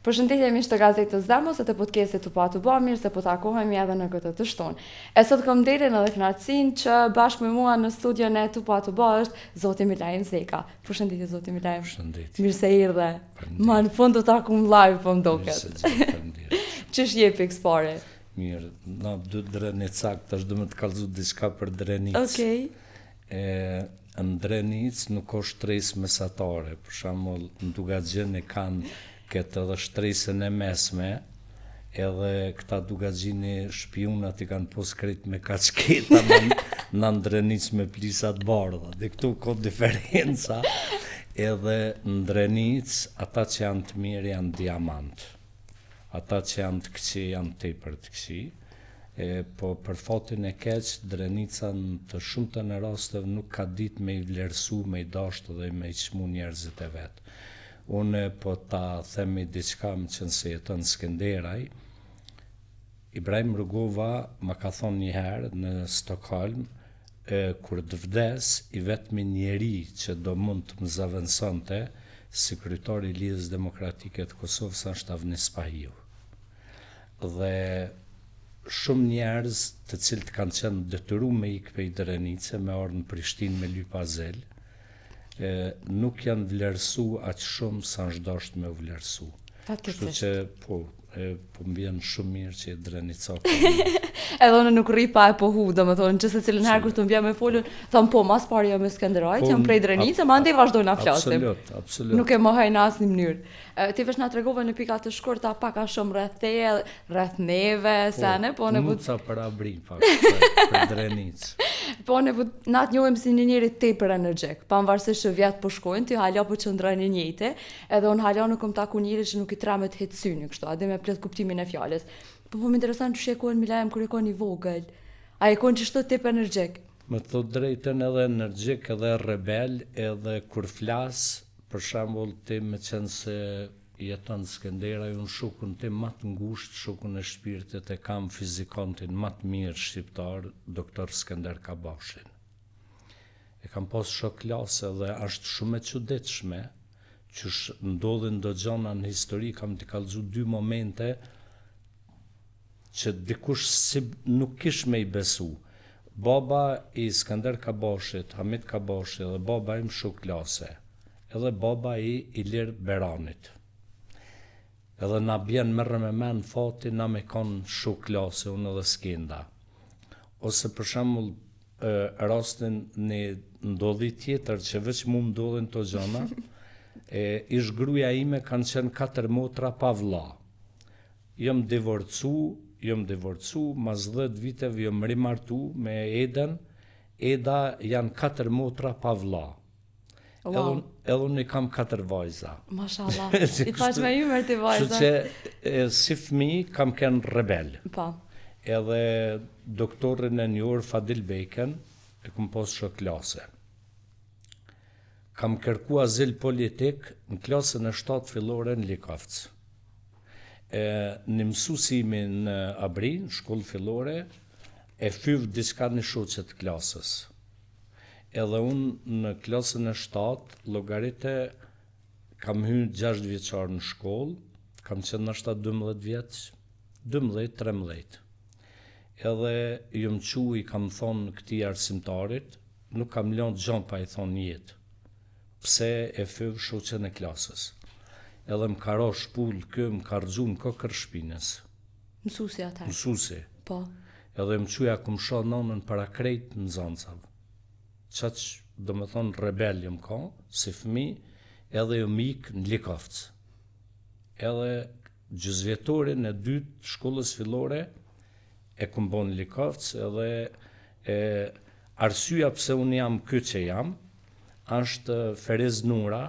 Përshëndetje miq të gazetës Demos e të podcastit të pa të bë mirë se po takohemi edhe në këtë të shtunë. E sot kam nderin edhe kënaqësinë që bashkë me mua në studion e të pa të bë është zoti Milajm Zeka. Përshëndetje zoti Milajm. Përshëndetje. Mirë se erdhe. Ma në fund të takum live po m'doket. Ç'është je pikë spore? Mirë, na dy drenicak tash do më të kallëzu diçka për drenicë. Okej. Në drenicë nuk ka shtresë mesatare, për shembull në Dugaxhin e kanë këtë edhe shtresën e mesme, edhe këta Dugaxhini shpionat i kanë pos krejt me kaçketa në drenicë me plisat bardha. Dhe këtu ka diferenca, edhe në drenicë ata që janë të mirë janë diamant. Ata që janë të këqi janë tepër të këqi, po për fatin e keq, drenica në të shumta në rasteve nuk ka ditë me i vlerësu, me i dashtë dhe me i çmu njerëzit e vetë. Unë po ta themi diçka më qenë se jeton në Skënderaj, Ibrahim Rugova ma ka thonë një herë në Stockholm, kur të vdes, i vetmi njeri që do mund të më zaventësonte, si kryetari i Lidhjes Demokratike të Kosovës është Avnis Pahiu. Dhe shumë njerëz të cilët kanë qenë detyruar me ikë prej Drenice me ardhur në Prishtinë me lyp azel, nuk janë vlerësu aq shumë sa është dashur me u vlerësu. Kështu që po më vjen shumë mirë që e Drenicak. Edhe unë nuk rri pa e po hu, domethënë që secilën herë kur të mbja me folën, thon po mas pari jam me Skënderajt, jam prej Drenicës, mandej vazhdojnë na flasim. Absolut. Nuk e mohoj në asnjë mënyrë. Ti vesh na tregove në pika të shkurta pak a shumë rreth teje, rreth neve, sene, po ne Muca për abrin pak për Drenicë. Po ne na të njohim si një njeri tepër energjik, pavarësisht që vjet po shkojnë, ti hala po qëndron në njëjtë, edhe unë hala nuk kam taku njëri që nuk i tramet hetsyni kështu, a dhe me plot kuptimin e fjalës. Po më intereson që shekon Milajm kur e ka një vogël. A e kon çështë tip energjik? Më thot drejtën edhe energjik, edhe rebel, edhe kur flas, për shembull ti me qenë se jeton në Skënderaj, unë shokun tim më të ngushtë, shokun e shpirtit e kam fizikantin më të mirë shqiptar, doktor Skënder Kabashin. E kam pas shok klase dhe është shumë e çuditshme që ndodhin do gjana në histori, kam t'i kallëzu 2 momente që dikush si nuk kish me i besu. Baba i Skënder Kabashit, Hamit Kabashi, dhe baba im shok klase, edhe baba i Ilir Beranit. Edhe na bjen merre me men fati, na me kanë shok klase, unë edhe Skenda. Ose për shembull rastin në ndodhi tjetër që veç mu ndodhin të gjana, ish gruaja ime kanë qenë 4 motra pa vlla. Jam divorcu, mas 10 viteve jam rimartu me Eden, Eda janë 4 motra pa vlla. Wow. Edhe unë i kam 4 vajza. Mashallah. I thash me ymer ti vajza. Kështu që si fëmijë kam qenë rebel. Po. Edhe doktorin e njohur Fadil Beken e kam pas shok klase. Kam kërku azil politik në klasën e 7 fillore në Likovc. Në mësusimi në Abri, në shkollë fillore, e fyv diçka në shoqet klasës. Edhe unë në klasën e 7, llogaritë kam hyrë 6 vjeçar në shkollë, kam qenë nashta 12 vjeç, 12-13. Edhe ju më qu i kam thonë këtij arsimtarit, nuk kam lënë gjën pa i thonë jetë. Pse e fyv shoqen e klasës. Edhe më ka ra shpull kë, më ka rxhu në kokër shpinës. Mësuesi atë. Mësuesi. Po. Edhe më quja kum shoh nonën para krejt në Zancave. Qaq do më thonë rebel jëm ka, si fëmi, edhe jëm ik në Likovc. Edhe gjysmëvjetorin e 2 shkollës fillore e kum bo në Likovc, edhe arsyeja pse unë jam ky që jam, është Ferez Nura,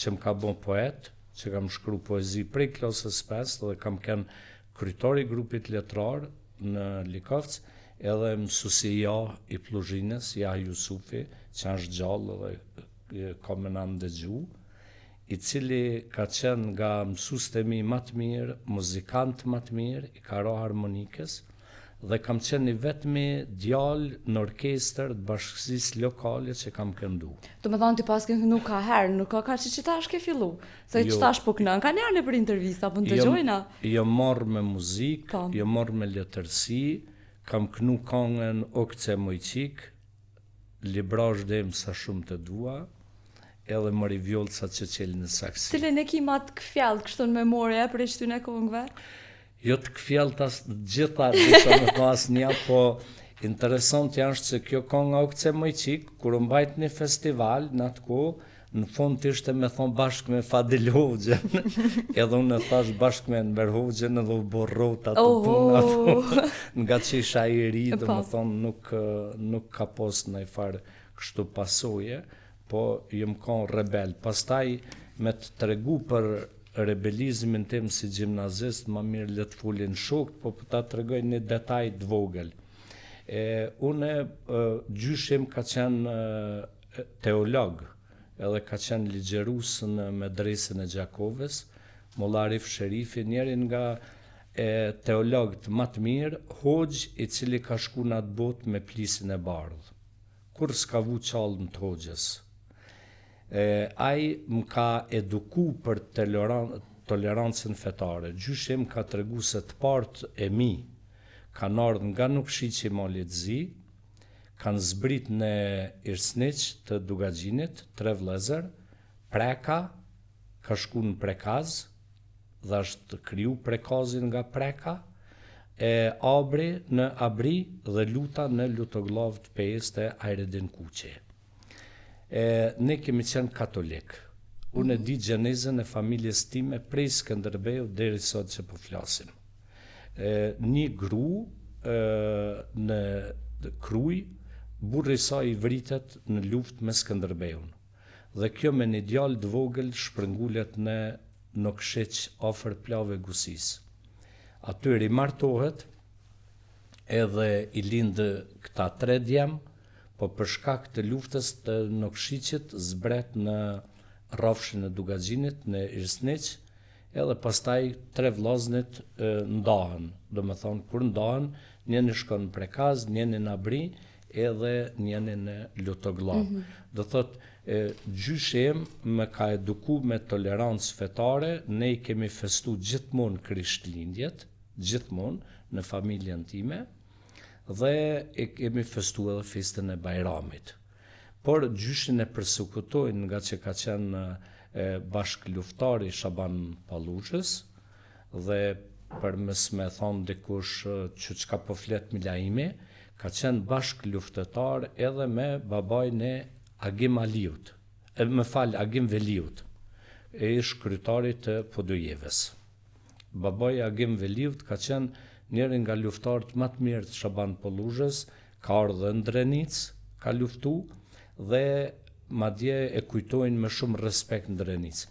që më ka bo poet, që kam shkru poezi prej klasës 5, dhe kam qenë kryetari i grupit letrar në Likovc, edhe mësuesi i Pluzhinës, Ja Jusufi, që është gjallë dhe ka me na ndëgju, i cili ka qenë nga mësuesit e mi më të mirë, muzikant më të mirë, i ka ra harmonikës, dhe kam qenë i vetmi djalë në orkestër të bashkësisë lokale që kam këndu. Do me thonë ti pas ke këndu ka herë, nuk ka që tash ke fillu. Se Jo. që tash po kënën, ka njerë në për intervista, po në të gjojna. Jo morë me muzikë, Po. jo morë me letërsi, kam kënu kongën Okce Mojqik, Librazh dem sa shumë të dua, edhe Mori Vjollca që qelë në saksi. Cilën e ki ma të këfjallë kështu në memoria për e shtyne kongëve? Jo të këfjallë tas gjitha, disa më të asë një, po interesant janë që kjo konga Okce Mojqik, kur u mbajt një festival në atë kohë, në fund ishte me thonë bashkë me Fadil Hoxhën, edhe unë e thash bashkë me Enver Hoxhën edhe u borrot ato puna, nga që isha i ri, dhe me thonë nuk ka pos në i farë kështu pasoje, po jëm kon rebel. Pastaj me të tregu për rebelizmin tim si gjimnazist, ma mirë le të folin shokët, po ta tregoj një detaj të vogël. Une gjyshim ka qenë teolog, edhe ka qenë ligjerus në medresën e Gjakovës, Molla Arif Sherifi, njerin nga teologët më të mirë, hoxh i cili ka shku në atë botë me plisin e bardhë. Kur s'ka vu qallën të hoxhës. Ai më ka eduku për tolerancën fetare. Gjyshim ka tregu se të partë e mi kanë ardhur nga nuk shiqi ma letëzi, kanë zbrit në Irsniq të Dugaxhinit, 3 vëllezër, Preka ka shku në Prekaz, dhe është kriju Prekazin nga Preka, Abri në Abri dhe Luta në Lutoglav të Pejës të Ajredin Kuqi. Ne kemi qenë katolik. Unë e di gjenezën e familjes time prej Skënderbeu deri sot që po flasim. Një gru në Kruj, burri i saj i vritet në luftë me Skënderbeun. Dhe kjo me një djalë të vogël shprëngullet në Nokshëq afër plave Gusis. Aty rimartohet edhe i lindë këta 3 djem, po për shkak të luftës të Nokshëqit zbret në rrafshin e Dugaxhinit në Irsniq, edhe pastaj 3 vllaznit ndahen. Do me thonë, kur ndahen, njëni shkon në Prekaz, njëni në Abri, edhe njëni në Lutoglav. Do thot, gjyshim me ka eduku me tolerancë fetare, ne i kemi festu gjithmonë Krishtlindjet, gjithmonë në familjen time, dhe i kemi festu edhe festën e Bajramit. Por gjyshin e përsekutojnë nga që ka qenë bashkë luftari Shaban Pallushës, dhe për mes me thonë dikush që qka po flet Milaimi, ka qenë bashkë luftetar edhe me babajnë e Agim Aliut, Agim Veliut, ish kryetari të Podujevës. Babaj Agim Veliut ka qenë njëri nga luftarët më të mirë të Shaban Pallushës, ka ardhur në Drenicë, ka luftu dhe madje e kujtojnë me shumë respekt në Drenicë.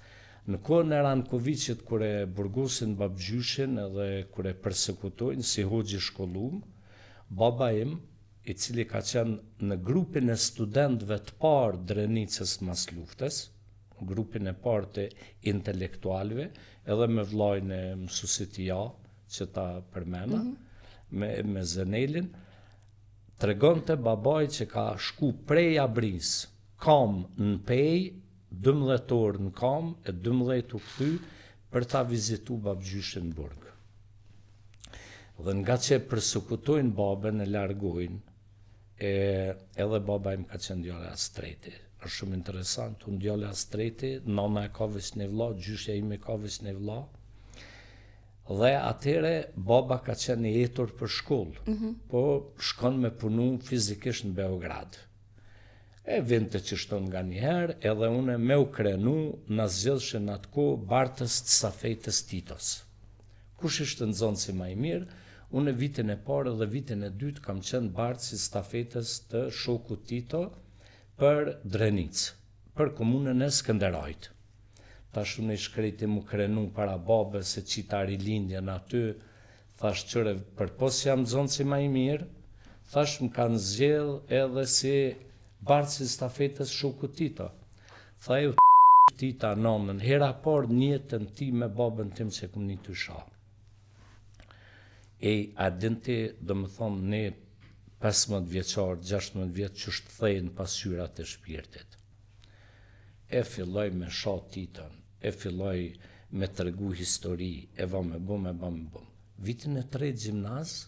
Në kohën e Rankovicit, kur e burgosin babgjyshin edhe kur e përsekutojnë si hoxhi shkollum, baba im, i cili ka qenë në grupin e studentëve të parë Drenicës mas luftës, grupin e parë të intelektualve, edhe me vllajën e mësuesit ja, që ta përmena, me Zenelin, tregonte babaj që ka shku prej Abris, kam në Pej, 12 orë në kam, e 12 u kthy për ta vizitu babgjyshin në burg. Dhe nga që përsekutojnë babën e largojnë, edhe baba im ka qenë djale astreti. Është shumë interesant, unë djale astreti, nana e ka veç një vlla, gjyshja ime ka veç një vlla, dhe atere baba ka qenë i etur për shkollë, po shkon me punu fizikisht në Beograd. Vinte që shton nga njëherë, edhe une me u krenu në zgjellshin atë kohë bartës të stafetës Titos. Kush ishte nxënësi më i mirë? Unë vitin e parë dhe vitin e dytë kam qenë bartës i stafetës të shoku Tito për Drenicë, për komunën e Skënderajt. Tash unë i shkreti mu krenu para babës se qita rilindjen aty, thash qëre për pos jam nxënësi më i mirë, thash më kanë zgjell edhe si bartës i stafetës shoku Tito. Tha ju Tita nonën, hera por njëtën ti me babën tim që këm një të shoh. a dinti, do më thonë, ne 15 vjeçar, 16 vjeç që shthejnë pasqyrat e shpirtit. E filloj me shoh Titon, e filloj me tregu histori, e me bum. Vitin e 3 gjimnaz,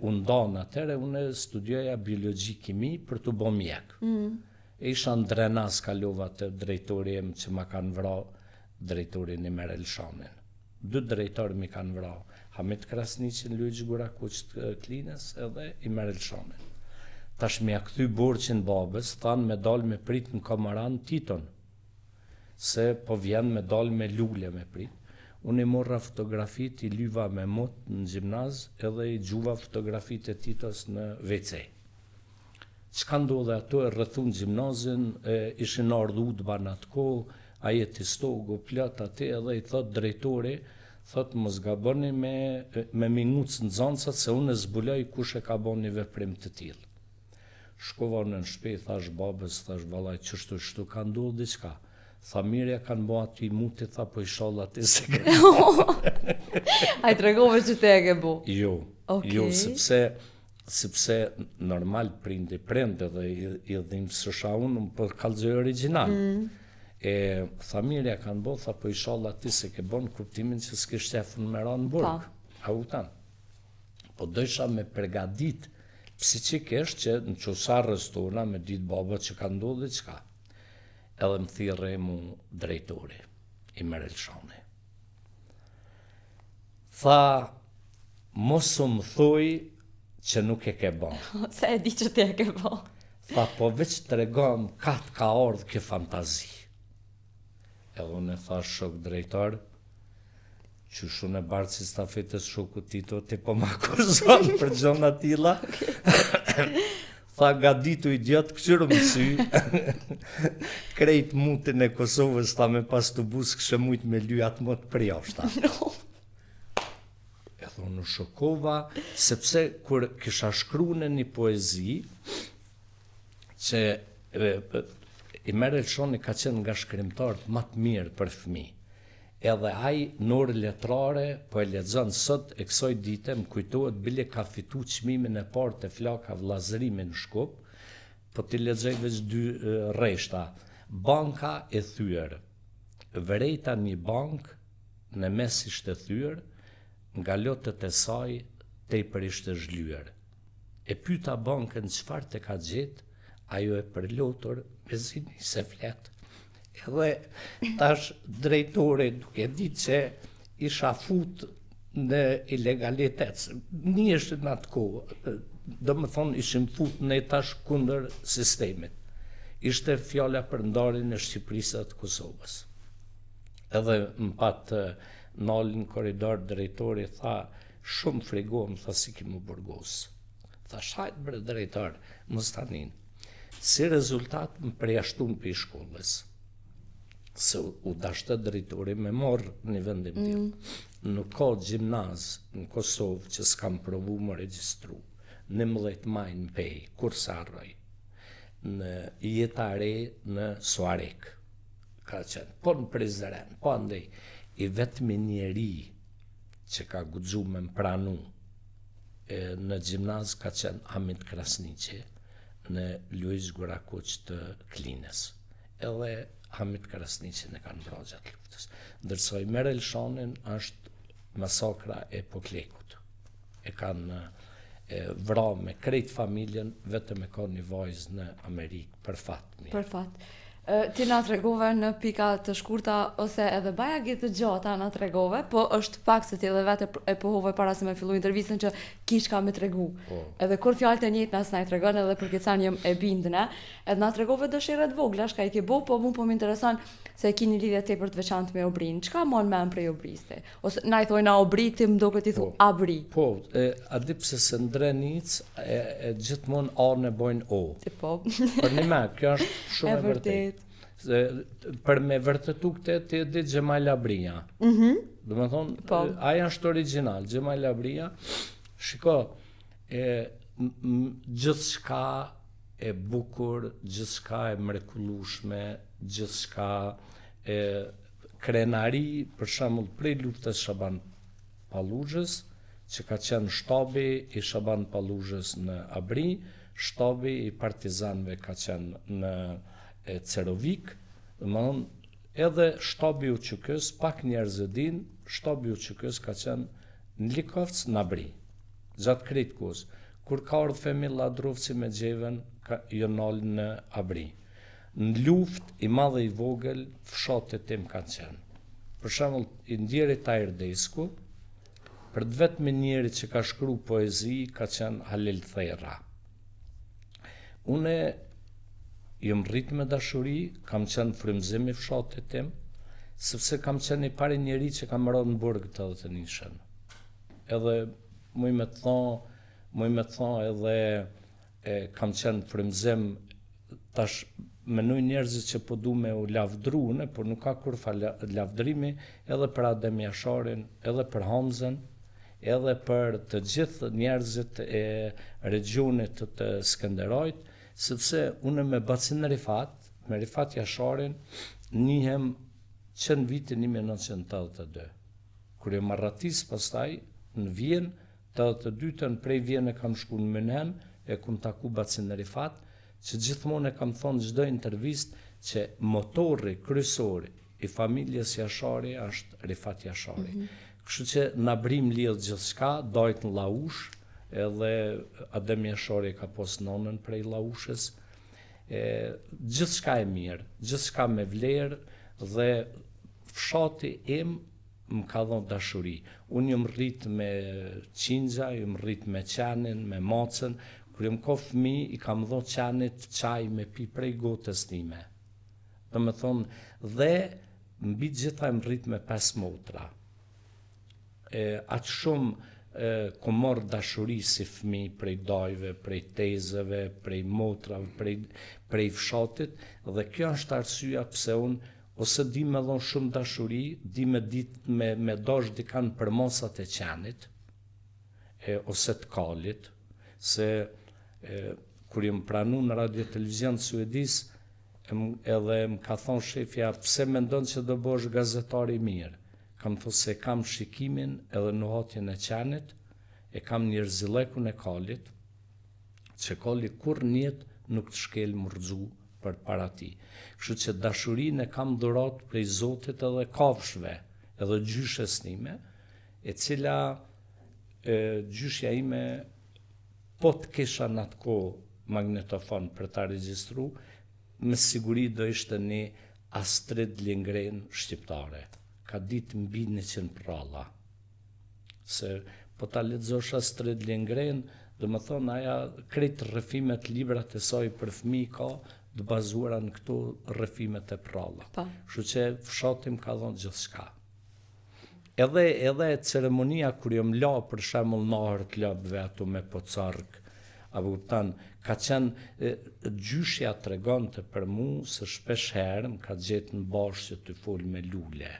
u ndan atëre, unë studioja biologji kimi për të bo mjek. E isha në Drenas, kalova të drejtori em që ma kanë vra, drejtorin i Merel Shanin. 2 drejtorë mi kanë vra, Hamit Krasniqin, Luigi Gurakuq të Klinës edhe i Merel Shanin. Tash me ja kthy borxhin babës, thanë me dal me prit në Kamaran Titon, se po vjen me dal me lule me prit. Unë i morra fotografit, i lyva me mot në gjimnaz, edhe i gjuva fotografit e Titos në WC. Çka ndodhe ato, e rrethun gjimnazin, ishin ardhur udhba në atë kohë, ai e tistogu plot atë, edhe i thot drejtori, thot mos gaboni me minuc në zancat, se unë e zbuloj kush e ka bën një veprim të tillë. Shkova në shtëpi, thash babës, thash vallaj çështu ka ndodhur diçka. Tha mirja kanë bo aty muti, tha po i sholla ti se ke. A i tregove që te e ke bu? Jo, sepse normal prindi dhe i dhim sësha unë, po kallëzoj original. Tha mirja kanë bo, tha po i sholla ti se ke bon kuptimin që s'ke shtefën me ranë në burg. A u tanë. Po dojsha me përgadit psikisht që në qosa rëstona me ditë baba që ka ndodhë dhe qka. Edhe më thirre mu drejtori i Merel Shani. Tha, mos u më thuj që nuk e ke bon. Se e di që ti e ke bon. Tha, po veç të regom katë ka ardhë kë fantazi. Edhe unë e tha shok drejtar, që shumë e barë si stafetës shoku Tito, ti po ma akuzon për gjona tila. Tha, gaditu idiot, këshirë më sy, krejt mutin e Kosovës, tha me pas të bus, kështë mujt me lyat më të përjashta. E thonë shokova, sepse kur kisha shkru në një poezi, që i Merel Shani ka qenë nga shkrimtarët më të mirë për fëmi, edhe ai në orë letrare, po e lexon sot e kësoj dite, më kujtohet bile ka fitu çmimin e parë të flaka vllazërimi në Shkup, po t'i lexoj veç 2 rreshta. Banka e thyer. Vërejta një bank, në mes ishte thyer, nga lotët e saj tepër ishte zhlyer. E pyeta bankën çfarë të ka gjetë, ajo e përlotur me zini se flet. Edhe tash drejtori duke ditë që isha fut në ilegalitet, njështë në atë kohë, do më thonë ishim fut në tash kundër sistemit. Ishte fjala për ndarjen e Shqipërisë të Kosovës. Edhe më patë nalin koridor drejtori, tha, shumë frigom, tha si ki mu burgos. Tha, shajt bre drejtar, mos tanin. Si rezultat më përjashtun për i shkollës. Se u dashtë drejtori me morë një vendim tjilë. Nuk ka gjimnaz në Kosovë që s'kam provu më registru. 11 maj në Pej, kur s'arroj, në jetare në Suarek, ka qenë, po në Prizren, po ndej, i vetëmi njeri që ka guxu me më pranu në gjimnaz ka qenë Hamit Krasniqi në Luigi Gurakuq të Klinës. Edhe Hamit Krasniqin e kanë vrarë gjatë luftës. Ndërsa i Merel Shanin është masakra e Poklekut. E kanë vrarë me krejt familjen, vetëm e ka një vajzë në Amerikë, për fat mirë. Për fat. Ti na tregove në pika të shkurta ose edhe bajagi të gjata na tregove, po është pak se ti edhe vetë e pohove para se me fillu intervistën që kish ka me tregu. Edhe kur fjalët e njëjta na i tregon edhe për këtë jam e bindëna, edhe na tregove dëshirat vogla shka i ke bo, po mu po më intereson se e keni lidhje tepër të veçantë me Obrin. Çka mon mend prej Obriste? Ose na i thojna Obri, ti më duket i thu Abri. Po, a di pse se ndrenic e gjithmonë A në bojnë O. Po. Për një me, kjo është shumë e vërtet. Për me vërtetu këtë ti e di Gjemal Abria. Do me thonë, aja është original, Gjemal Abria. Shiko, gjithçka e bukur, gjithçka e mrekullueshme, gjithçka krenari, për shembull prej luftës Shaban Palluzhës, që ka qenë shtabi i Shaban Palluzhës në Abri, shtabi i partizanëve ka qenë në Cerovik, edhe shtabi u QK-s, pak njerëz e din, shtabi u QK-s ka qenë në Likovc, në Abri, gjatë krejt kohës. Kur ka ardhur Femil Ladrovci me Gjeven, jo nal në Abri. Në luft i madhe i vogël, fshatet tim kanë qenë. Për shembull, i ndjeri Tajr Desku, për vetëm njeri që ka shkru poezi, ka qenë Halil Thera. Une jam rrit me dashuri, kam qenë frymëzim i fshatit tim, sepse kam qenë i pari njeri që kam rënë në burg të 81-shën. Edhe muj me thonë edhe kam qenë frymëzim, tash menoj njerëzit që po du me u lavdrune, por nuk ka kur fa lavdrimi edhe për Adem Jasharin, edhe për Hamzën, edhe për të gjithë njerëzit e regionit të Skënderajt, sepse une me Bacin Rifat, me Rifat Jasharin, njihem që në vitin 1982. Kur e marratis pastaj, në Vjen, 82-ën prej Vjen e kam shku në München, e kum taku Bacin Rifat, që gjithmonë e kam thonë çdo intervistë që motori kryesor i familjes Jashari është Rifat Jashari. Kështu që na brim lidh gjithçka, dajt në Laush, edhe Adem Jashari ka pos nonën prej Laushës. Gjithçka e mirë, gjithçka me vlerë dhe fshati im më ka dhënë dashuri. Unë jam rrit me Qingja, jam rrit me Qanin, me Macën. Kur jam ka fëmijë, i kam dhënë Qanit çaj me pi prej gotës time. Domethënë, dhe mbi gjitha jam rrit me 5 motra. Aq shumë kom marrë dashuri si fëmijë prej dajve, prej tezëve, prej motrave, prej fshatit, dhe kjo është arsyeja pse unë ose di me dhon shumë dashuri, di me dash dikan për mosat e Qanit, ose të Kalit, se kur jam pranu në radio televizion suedis, edhe më ka thonë shefja, pse mendon që do bosh gazetari mirë? Kam thënë se kam shikimin edhe nuhatjen e Qanit, e kam njerëzillekun e Kalit, që Kali kur njet nuk të shkel murdzu për para ti. Kështu që dashurinë e kam dhurat prej Zotit edhe kafshëve, edhe gjyshes time, e cila gjyshja ime po të kisha në atë kohë magnetofon për ta regjistru, me siguri do ishte një Astrid Lindgren shqiptare. Ka ditë mbi 100 pralla. Se po ta lexosh Astrid Lindgren, dhe më thonë aja krejt rrëfimet librat e saj për fëmijë ka të bazuara në këto rrëfimet e pralla. Kështu që fshatim ka dhënë gjithçka. Edhe ceremonia kur jam la për shembull nahër klubeve ato me pocark, apo kupton, ka qenë gjyshja tregonte për mua se shpesh herë më ka gjetë në bashkë që të fol me lule.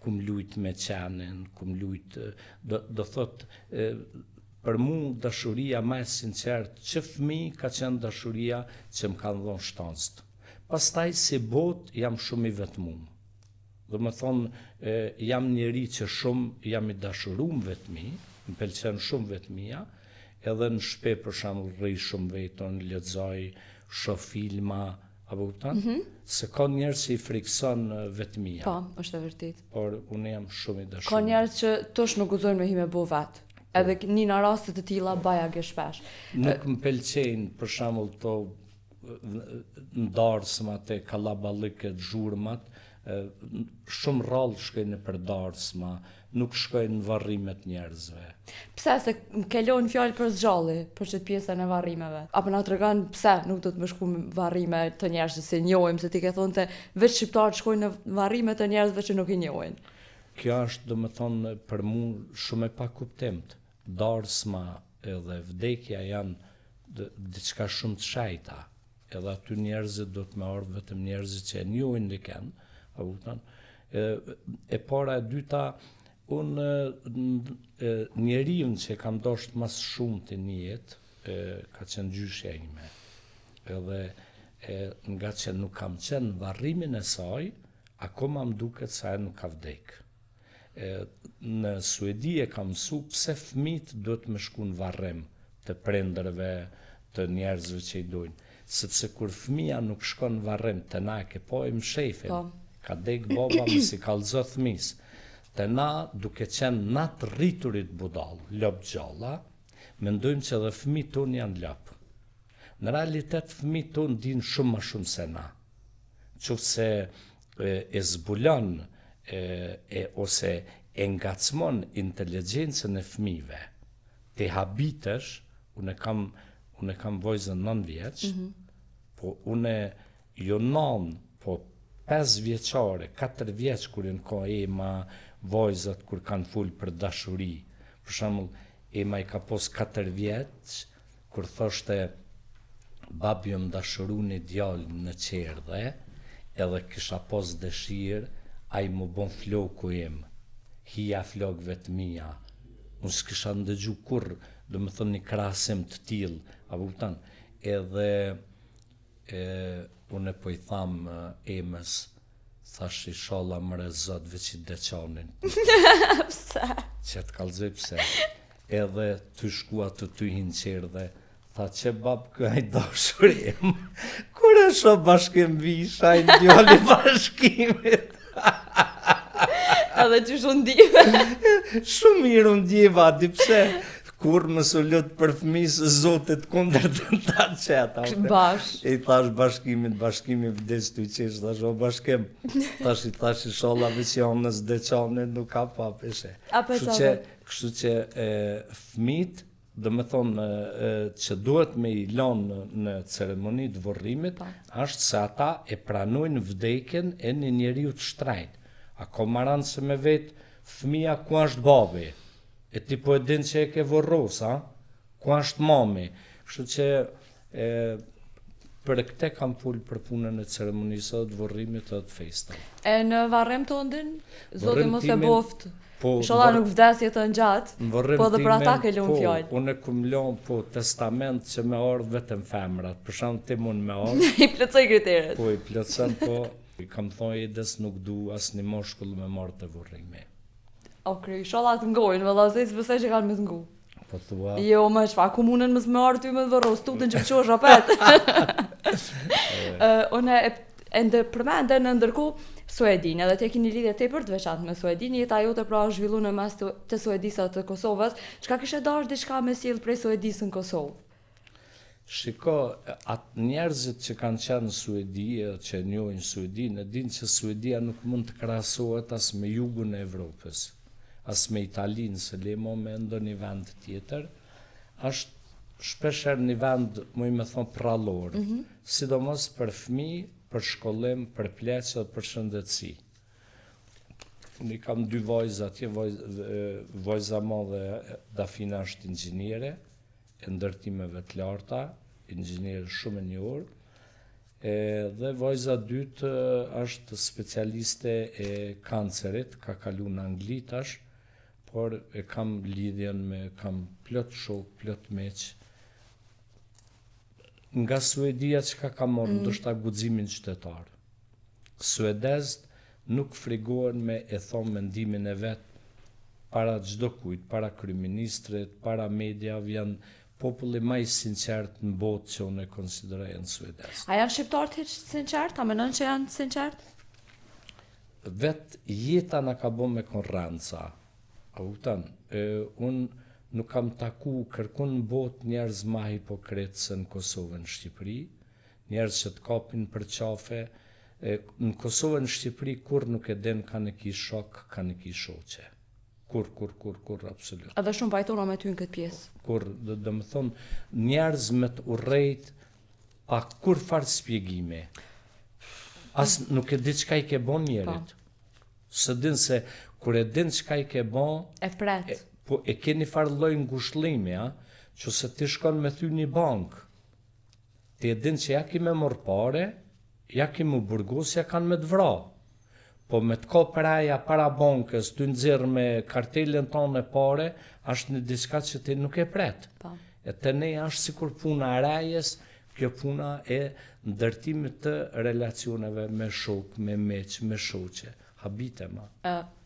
Kum lujt me Qanin, kum lujt, do thot për mua dashuria më e sinqertë që fëmijë ka qenë dashuria që më kanë dhënë shtancët. Pastaj si botë jam shumë i vetmuar. Dhe më thonë, jam njeri që shumë jam i dashurum vetmi, më pëlqen shumë vetmia, edhe në shpe për shembull rri shumë vetën, lexoj, shoh filma, apo kupton? Se ka njerëz që i frikson vetmia. Po, është e vërtetë. Por unë jam shumë i dashurum. Ka njerëz që tosh nuk guxojnë me hi me bo vet. Edhe një në raste të tilla baja ge shpesh. Nuk më pëlqejnë për shembull to ndarësmat e kallaballiket, zhurmat, shumë rrallë shkojnë në përdarsma, nuk shkojnë në varrimet njerëzve. Pse se ke lënë fjalë për zgjalli, për çet pjesën e varrimeve? Apo na tregon pse nuk do të më shku në varrime të njerëzve që njohim, se ti ke thonë vetë shqiptarët shkojnë në varrime të njerëzve që nuk i njohin. Kjo është, domethënë, për mua shumë e pakuptimt. Darsma edhe vdekja janë diçka shumë të shajta. Edhe aty njerëzit do të më ardhë vetëm njerëzit që e njohin dikën. E para e dyta, unë njeriun që kam dashur mas shumë të një jetë, ka qenë gjyshja ime. Edhe nga që nuk kam qenë varrimin e saj, akoma më duket se ajo nuk ka vdek. Në Suedi e kam mësu pse fëmijët duhet me shku në varrim të prindërve, të njerëzve që i dojnë. Sepse kur fëmija nuk shkon në varrim, të na e ke po e mshefin, ka dek baba me si kallëzo fëmis. Të na, duke qenë natë rriturit budal, lop gjalla, mendojmë që edhe fëmijët tonë janë lop. Në realitet fëmijët tonë dinë shumë më shumë se na. Qofse e zbulon ose e ngacmon inteligjencën e fëmijëve, te habitesh, unë kam vojzën 9 vjeç, po unë jo 9, po 5 vjeçare, 4 vjeç kur në ka Ema, vojzat kur kanë full për dashuri. Për shembull, Ema i ka pos 4 vjeç, kur thoshte babi më dashuru një djalë në qerdhe, edhe kisha pos dëshirë, a i më bon floku im, hija flokëve të mija. Unë s'kisha ndëgju kur, do më thënë një krasim të tilë, a kupton? Edhe unë po i tham Emës, thash i sholla më rezot veç i deqanin. Pse? Që të kalzoj pse. Edhe të shkua të ty hinë qerdhe, tha që bab këj dashurim, kur e sho bashkim visha i ndjoli bashkimit. Edhe që shumë ndive. Shumë mirë unë ndjeva, di pse, kur më së lutë për fëmisë zotit kunder të ta qeta. Bash. E i thash bashkimi vdes të i qesh, thash o bashkim, thash i sholave që janës dhe qanin nuk ka papeshe. Kështu që fëmit, dhe me thonë që duhet me i lanë në ceremonit vorrimit, është se ata e pranojnë vdekjen e një njeriu të shtrejt. A ko maran se me vetë fëmija ku është babi, e ti po e din që e ke vorros, ku është mami. Kështu që për këte kam full për punën e ceremonisë dhe vorrimit dhe të festa. E në varrim të ndin, zoti mos e boft. Po, inshallah nuk vdes jetë në gjatë, po dhe për ata ke lënë fjallë. Unë e kum lënë testament që me ardhë vetëm femrat, për shkak ti mund me ardhë. I plotësoj kriteret. Po, i plotëson, po, i kam thonë Edes nuk du asnjë moshkull me marrë të vorrimi. Okej, inshallah të ngojnë, vëllazë, s'besoj që kanë më të ngu. Po thua. Jo, më çfarë komunën më me ardhë ty më të vorros, tutën që çosh apet. Unë e përmendë në ndërkohë Suedin, edhe te keni lidhje tepër të veçantë me Suedin, jeta jote pra është zhvilluar në mes të Suedisë të Kosovës. Çka kishe dashur diçka me sjell prej Suedisë në Kosovë? Shiko, atë njerëzit që kanë qenë në Suedi, që njohin Suedinë, e dinë që Suedia nuk mund të krahasohet as me jugun e Evropës, as me Italinë, se lemo me ndonjë vend tjetër. Është shpeshherë një vend, më i me thonë, prallor, sidomos për fëmijë, për shkollim, për pleqë dhe për shëndetësi. Unë kam 2 vojza atje, vojza madhe Dafina është inxhiniere, e ndërtimeve të larta, inxhiniere shumë e njohur, dhe vojza dytë është specialiste e kancerit, ka kalu në Angli tash, por e kam lidhjen kam plot shok, plot meq. Nga Suedia që ka morë, ndoshta guximin qytetar. Suedezët nuk frigohen me e thonë mendimin e vetë para çdo kujt, para kryeministrit, para mediave, janë populli më i sinqert në botë që unë e konsideroj në Suedez. A janë shqiptarët hiç sinqert? A mendon që janë sinqert? Vetë jeta na ka bën me konranca. A kupton? Unë nuk kam taku kërkun në botë njerëz ma hipokritë se në Kosovë në Shqipëri, njerëz që të kapin për qafe. Në Kosovë në Shqipëri kur nuk e den ka në ki shok, ka në ki shoqe. Kur, absolut. Edhe shumë vajtona me ty në këtë pjesë. Kur, dhe më thonë, njerëz me të urrejt pa kur farë spjegime. As nuk e di çka i ke bon njerit. Së din se kur e din çka i ke bon, e pret. Po e keni farë lloj ngushëllimi, që se ti shkon me thy një bankë, ti e din që ja ki me morë pare, ja ki mu burgos, ja kanë me të vra. Po me të ka praja para bankës, ty nxirr me kartelin tonë e pare, është një diçka që ti nuk e pret. E të ne është sikur puna e rajes, kjo puna e ndërtimit të relacioneve me shok, me meq, me shoqe. habite ma.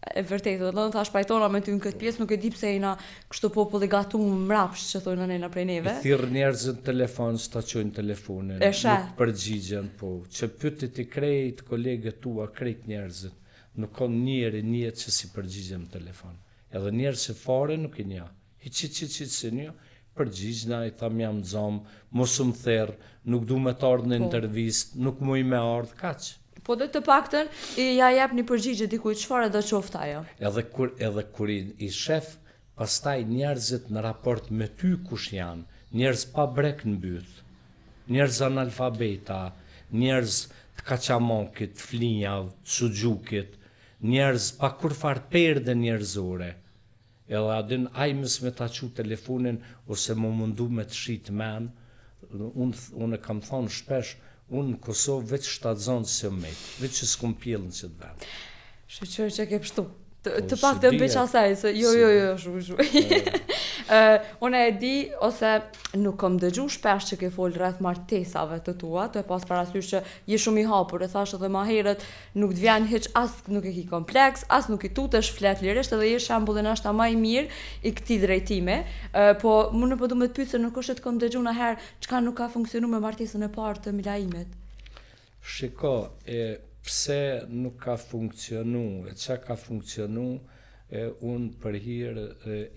E vërtetë, do të thash pajtona me ty në këtë pjesë, nuk e di pse jena kështu popull i gatuar mrapsht që thonë nëna prej neve. I thirr njerëzit në telefon, s'ta çojnë telefonin, nuk përgjigjen, po. Që pyetit i krejt kolegët tua, krejt njerëzit, nuk ka njeri që si përgjigjen në telefon. Edhe njerëz që fare nuk i nja. Hiç se një, përgjigjna, i tham jam zomë, mos më therr, nuk du me të ardhë në intervistë, nuk muj me ardhë, kaq. Po dhe të paktën ja jep një përgjigje dikujt, çfarë do qoftë ajo. Edhe kur i shef pastaj njerëzit në raport me ty kush janë, njerëz pa brek në byth, njerëz analfabeta, njerëz të kaçamokit, të flinjav, të suxhukit, njerëz pa kurfar perde njerëzore. Edhe adin ajmës me ta qu telefonin ose më mundu me të shit men, unë kam thonë shpesh, unë në Kosovë veç shtatzon se mejt, veç që s'kom pjellën që të vend. Shqyqër që ke pështu, të pak të mbeq asaj, se jo, shu. Unë e di, ose nuk kom dëgju shpesh që ke folë rreth martesave të tua, të e pas parasysh që je shumë i hapur, e thash edhe ma herët, nuk të vjen hiç, as nuk e ki kompleks, as nuk i tutesh flet lirisht, edhe je shembullin ashta ma i mirë i këtij drejtime, po më po du me të pyet se nuk është të kom dëgju në herë çka nuk ka funksionu me martesën e parë të Milaimet. Shiko, pse nuk ka funksionu, e qa ka funksionu, unë për hirë,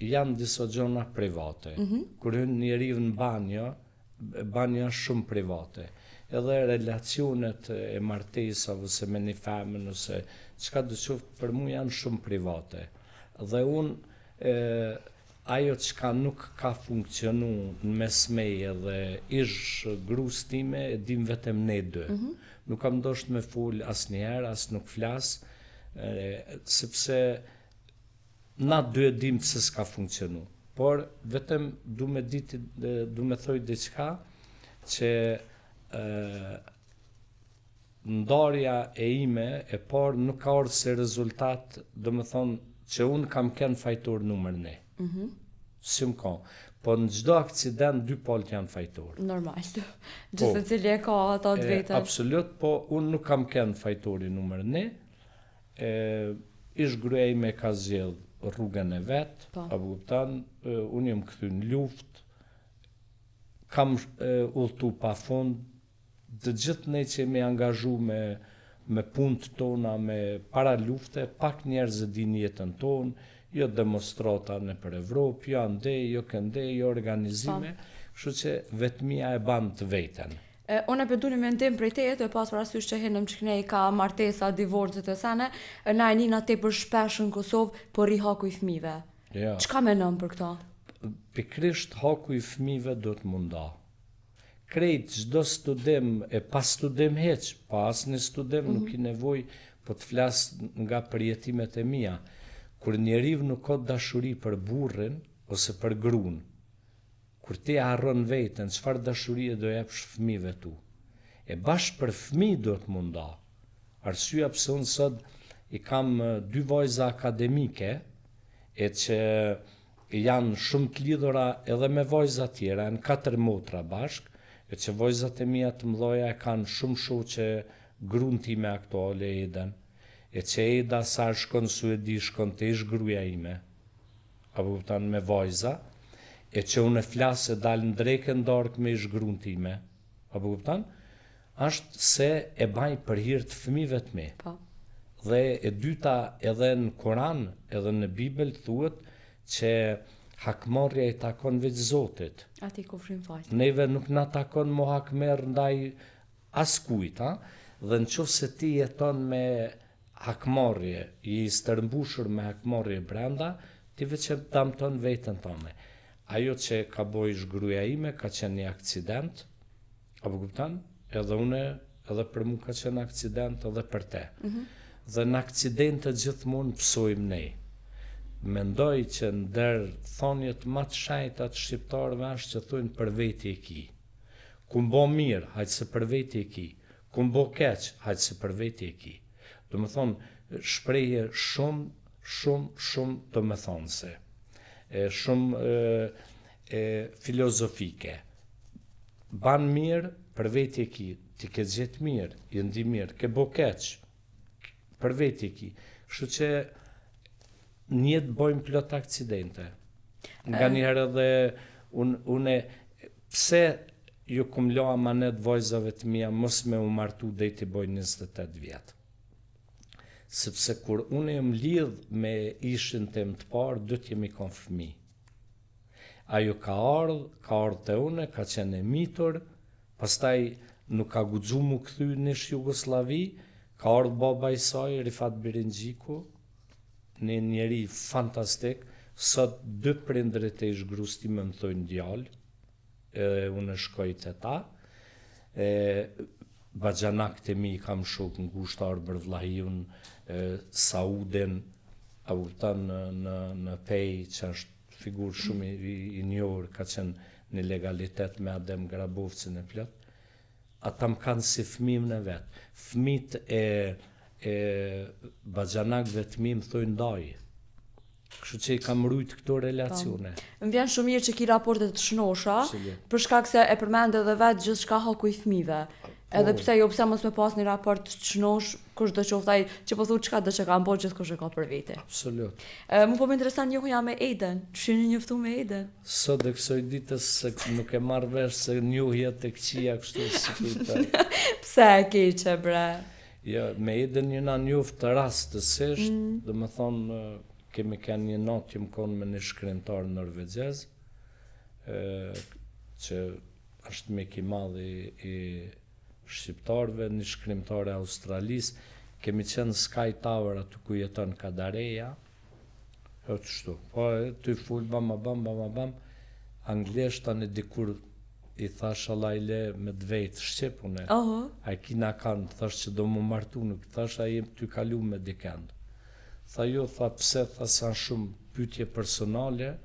janë disa gjona private. Kur hyn njeriu në banjo është shumë private. Edhe relacionet e martesave ose me një femën ose çka do qoftë për mua janë shumë private. Dhe unë ajo çka nuk ka funksionu në mes meje dhe ish grus time e dim vetëm ne dy. Nuk kam dosht me fol asnjëherë, as nuk flas, sepse na dy e dim se s'ka funksionu. Por vetëm du me thoj diçka që ndarja e ime e parë nuk ka ardhur si rezultat, do me thonë që unë kam kënë fajtor numër 1. Si më ka. Po në çdo aksident dy palët janë fajtor. Normal. Gjithë cili e ka ato të vetën. Absolut, po unë nuk kam kënë fajtori numër 1. Ish gruaja ime ka zgjedh rrugën e vet, apo kupton, unë jam kthy në luftë, kam udhtu pafund, të gjithë ne që jemi angazhu me punët tona, me para lufte, pak njerëz e din jetën tonë, jo demonstrata në për Evropë, jo andej, jo këndej, jo organizime, kështu që vetmia e ban të veten. Unë e përduni me ndim prej teje, të pas parasysh që hinëm që kënej ka martesa, divorcet e sene, na e nina te për shpesh në Kosovë, por i haku i fëmive. Ja. Çka menon për këta? Pikrisht haku i fëmive do të munda. Krejt çdo studim, e pas studim heq, pas një studim nuk i nevoj, po të flas nga përjetimet e mia. Kur njeriu nuk ka dashuri për burrin ose për gruan, kur ti harron veten, çfarë dashurie do japsh fëmijëve tu? E bashkë për fëmijë do të munda. Arsyeja pse unë sot i kam 2 vajza akademike, e që janë shumë të lidhura edhe me vajza tjera, janë 4 motra bashk, e që vajzat e mia të mëdha e kanë shumë shoqe gruan time aktuale Eden. E që Eda sa shkon Suedi, shkon të ish gruaja ime, apo kupton me vajza, e që unë e flasë dalë në drejke ndark me ish gruan time, apo kupton, është se e baj për hir të fëmijëve të mi. Dhe e dyta edhe në Koran, edhe në Bibël thuhet që hakmarrja i takon veç Zotit. Ati kufrin fal. Neve nuk na takon mo hakmerr ndaj askujt, dhe nëse ti jeton me hakmarrje, i stërmbushur me hakmarrje brenda, ti veç e damton veten tënde. Ajo që ka bojë gruaja ime ka qenë një aksident, apo kupton? Edhe une, edhe për mua ka qenë aksident edhe për te. Dhe në aksidente gjithmonë psojmë ne. Mendoj që ndër thonjet më të shenjta të shqiptarëve është që thonë për veti e ki. Ku mbo mirë, hajtë se për veti e ki. Ku mbo keq, hajtë se për veti e ki. Do më thonë, shprehje shumë do më thonë se, shumë filozofike. Ban mirë, për veti e ki, ti ke gjithë mirë, i ndi mirë, ke bo keq, për veti ki. Kështu që njët bojmë plot akcidente. Nga njëherë edhe une pse ju kum lo amanet vojzave të mia mos me u martu dhe i të bojnë 28 vjetë. Sepse kur unë jem lidh me ishin tem të parë, do t'jemi kon fëmi. Ajo ka ardhë të une, ka qenë e mitur, pastaj nuk ka guxu mu kthy në Jugosllavi, ka ardhë baba i saj, Rifat Birinxhiku, një njeri fantastik, sot 2 prindrit e ish grus time më thojnë djalë, edhe unë shkoj të ta, baxhanakët e mi kam shok në ngushtar për vlahiun, Saudin, a kupton në Pej, që është figurë shumë i njohur, ka qenë në legalitet me Adem Grabovcin e plot. Ata më kanë si fëmijën e vetë. Fëmijët e baxhanakëve të mi më thojnë ndaj. Kështu që i kam rujt këto relacione. Më vjen shumë mirë që ki raporte të shnosha, për shkak se e përmend edhe vetë gjithçka halku i fëmijëve. Edhe pse pse mos me pas një raport të shnosh, kush do qoftë ai që po thotë çka do që ka mbo gjithkush e ka për vete. Absolut. Mu po më intereson njohja me Eden. Ç'e njoftu me Eden? Sot dhe kësoj ditës se nuk e marrë vesh se njohja të këqia kështu si kujta. Pse e keqe bre? Ja, me Eden jena njoft të rastësisht, dhe më thonë kemi kanë një natë që më konë me një shkrimtar norvegjez, që është me ki madhi i shqiptarve, një shkrimtar e Australisë, kemi qenë Sky Tower aty ku jeton Kadareja, të shtu, po ty full bam, anglisht tani dikur i thash Allajle me dvejt shqip une, a kina kanë, thash që do më martu, nuk thash a jem ty kalu me dikend. Tha jo, tha pse, tha sa shumë pyetje personale,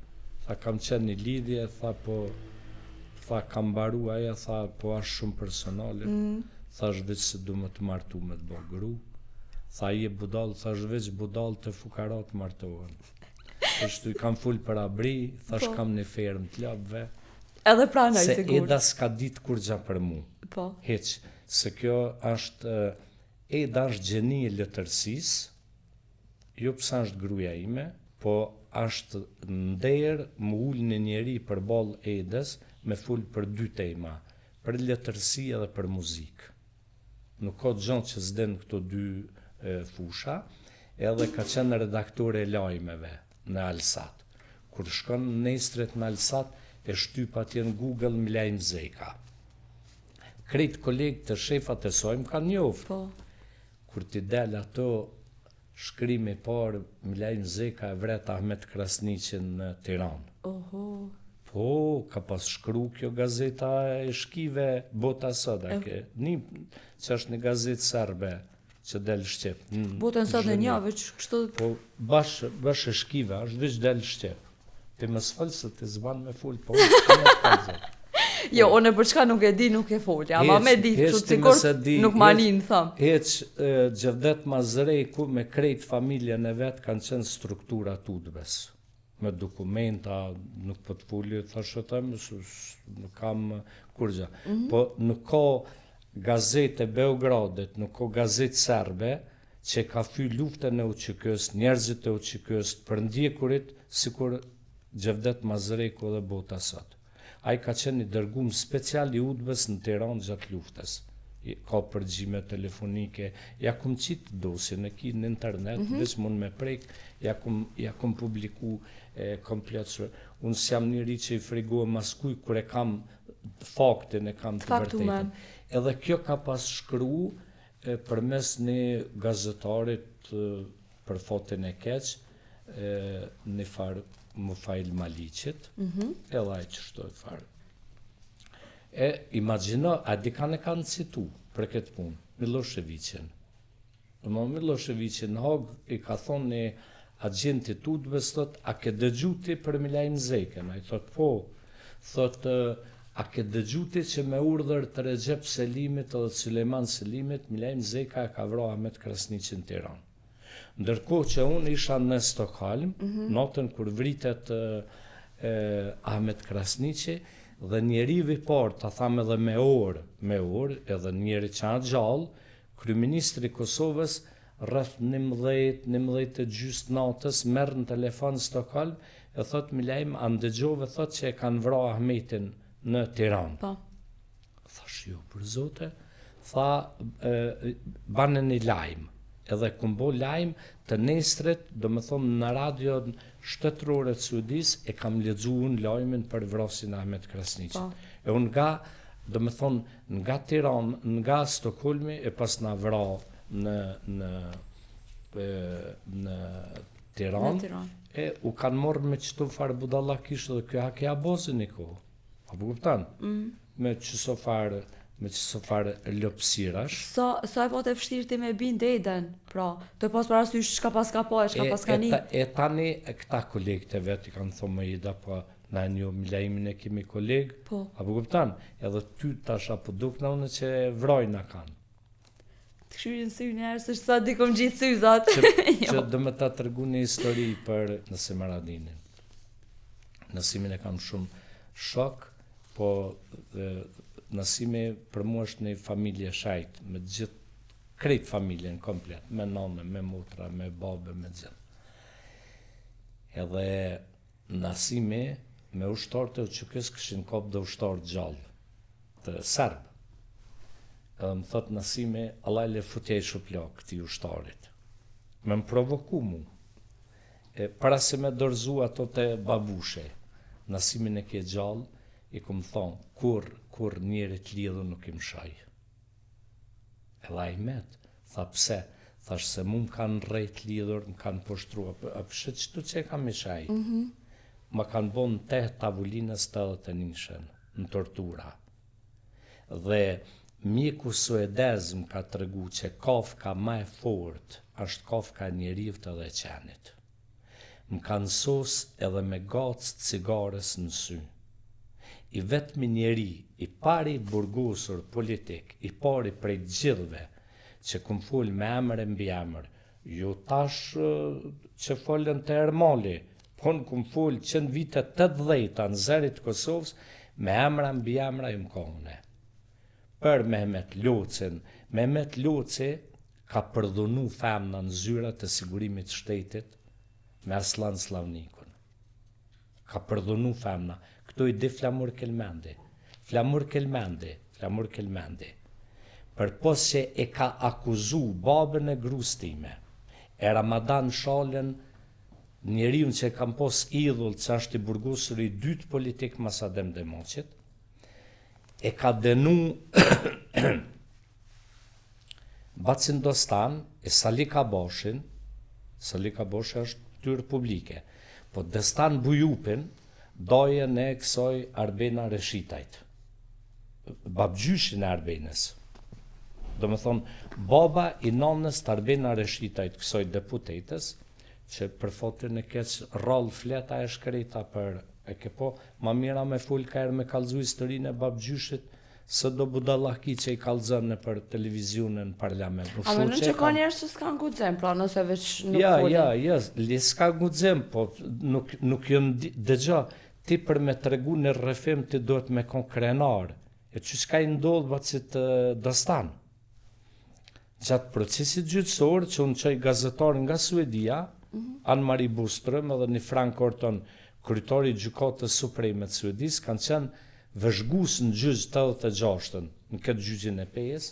tha kam qenë një lidhje, tha po, tha kam baru aja, tha po ashtë shumë personale, tha është veç se du më të martu me të bo gru, tha i e budal, tha është veç budal të fukarat martohen. Kështu i kam full për abri, tha është kam një ferm të labve, edhe pranoj se sigur. Eda s'ka ditë kur gja për mu, heq, se kjo është, Eda është gjeni e letërsis, jo pësa është gruja ime, po është ndërë më ullë në njeri për bol Edës me full për 2 tema, për letërsi edhe për muzikë. Nuk ka gjonë që s'den këto 2 fusha, edhe ka qenë redaktore e lajmeve në Alsat. Kur shkon në Estret në Alsat, e shtyp atje në Google Milajm Zeka. Krejt kolegë të shefat e soj më kanë njofë. Kur ti del ato shkrimi parë, Milajm Zeka e vret Ahmet Krasniqin në Tiranë. Po, ka pas shkru kjo gazeta e shkive Bota Soda, që është një gazetë serbe që del Shqip. Botën sot në njave që kështu... Po, bash e shkive, është veç del Shqip. Ti më s'falë se ti zban me full, po, Jo, unë për çka nuk e di, nuk e folja, ama me di, kështu sikur nuk ma linë, thëmë. Heq, Gjevdet Mazrejku me krejt familjen e vetë kanë qenë struktura tutbes. Me dokumenta, nuk po të fulli, thashëtëm, nuk kam kurgja. Po nuk ka gazetë e Beogradit, nuk ka gazetë serbe, që ka fy luftën e UÇK-s, njerëzit e UÇK-s, për ndjekurit, sikur Gjevdet Mazrejku dhe Bota Sot. Ai ka qenë i dërgum special i udbës në Tiranë gjatë luftës. Ka përgjime telefonike, ja kum qitë dosjen e ki në internet, veç mund me prek, ja kum publiku komplet shë. Unë s'jam njëri që i frigohë maskuj, kur e kam faktin, e kam të vërtetën. Edhe kjo ka pas shkru për mes një gazetarit për fotin e keq, një farë Mufail Maliqit, edhe ai që shtoj farë. Imagjino, a di kanë e kanë citu për këtë punë, Miloševićin. Miloševićin Hog i ka thonë një agentit udbës, thot, a ke dëgjuti për Milajm Zekën? A i thot, po, thot, a ke dëgjuti që me urdhër të Recep Selimit edhe Sulejman Selimit, Milajm Zeka e ka vra Ahmet Krasniqin Tiranë. Ndërkohë që unë isha në Stockholm, natën kur vritet Ahmet Krasniqi, dhe njerivi parë, ta tham edhe me orë, edhe njeri që a gjallë, kryeministri Kosovës, rreth 11 të gjysmë natës, merr në telefon në Stockholm e thot Milajm, a ndëgjove thot që e kanë vrarë Ahmetin në Tiranë. Po. Thash jo, për zote, tha banë një lajm. Edhe ku bo lajm të nesrit, do më thonë në radion shtetërore të Suedis, e kam lexuar unë lajmin për vrasjen e Ahmet Krasniqit. E unë nga, do më thonë, nga Tiranë, nga Stockholmi, e pas na vra në Tiranë, e u kanë morë me qëto farë budallakish dhe kjo hake abozën i kohë. Apo kuptan? Me qëso farë lopsirash. Sa e po të fështirë ti me bin deden, pra, të pas parasysh çka pas ka po, çka pas ka një. E tani, këta kolegët e vetë i kanë thonë më ida, po na një Milajmin e kemi kolegë, Po. apo kuptan? Edhe ty tash apo duk në unë që vrojna kanë. Të këshyrin sy njerë, se sa di kom gjithë syzat. Që do me ta tërgu një histori për Nasim Aradinin. Nasimin e kam shumë shok, po Nasimi për mua është një familje shajt, me gjithë, krejt familjen komplet, me nane, me motra, me babe, me gjithë. Edhe Nasimi me ushtarët e uqëkës këshin kop dhe ushtarë gjallë, të serbë. Edhe më thot Nasimi, Allah le futja i shuplak këti ushtarit. Me më provoku mu. Para se me dorzu ato të babushe, Nasimin e ke gjallë, i ku më thonë, kur njerit lidhë nuk im shaj. Edhe a i met, tha pse, thash se mu më kanë rejt lidhur, më kanë poshtrua, a pëshet qëtu që e kam i shaj. Ma kanë bo në teh tavulinës 81 në tortura. Dhe mjeku suedez më ka tregu që kafka ma e fort është kafka e njeriut edhe e qenit. Më kanë sos edhe me gacë cigares në sy. I vetëmi njeri, i pari burgosur politik, i pari prej gjithve, që këm fol me emër e mbi emër, jo tash që folën të Ermali, po në këm fol që në vitet 80 në zerit Kosovës, me emra mbi emra ju më kone. Për Mehmet Loci ka përdhunu femna në zyrat e sigurimit shtetit me Aslan Slavnikun. Ka përdhunu femna. Këto i di Flamur Kelmendi. Flamur Kelmendi. Për pos që e ka akuzu babën e grus time, e Ramadan Shalen, njeriun që kam pos idhull që është i burgosur i dytë politik mas Adem Demoqit, e ka denu Bacin Dostan e Salika Boshin është tyrë publike, po Destan Bujupin doje në kësoj Arbena Reshitajt, babgjyshin e Arbenës. Do me thonë, baba i nonës të Arbena Reshitajt kësoj deputetës, që për fotin e keq rol fleta e shkreta për e ke po, ma mira me full ka erë me kalzu historinë e babgjyshit, së do budallaki që i kalzën në për televizionën në parlament. A më në që ka njerës që s'ka ngudzem, pra nëse veç nuk folin? Ja, s'ka ngudzem, po nuk jënë dëgja, ti për me të regu në rrefim ti duhet me kon krenar, e që s'ka i ndodhë Bacit Dostan. Gjatë procesit gjyqësor, që unë qëj gazetar nga Suedia, Anne-Marie Boström edhe një Frank Orton, kryetari i gjykatës supreme të Suedis, kanë qenë vëzhgus në gjyq 86-ën, në këtë gjyqin e PS.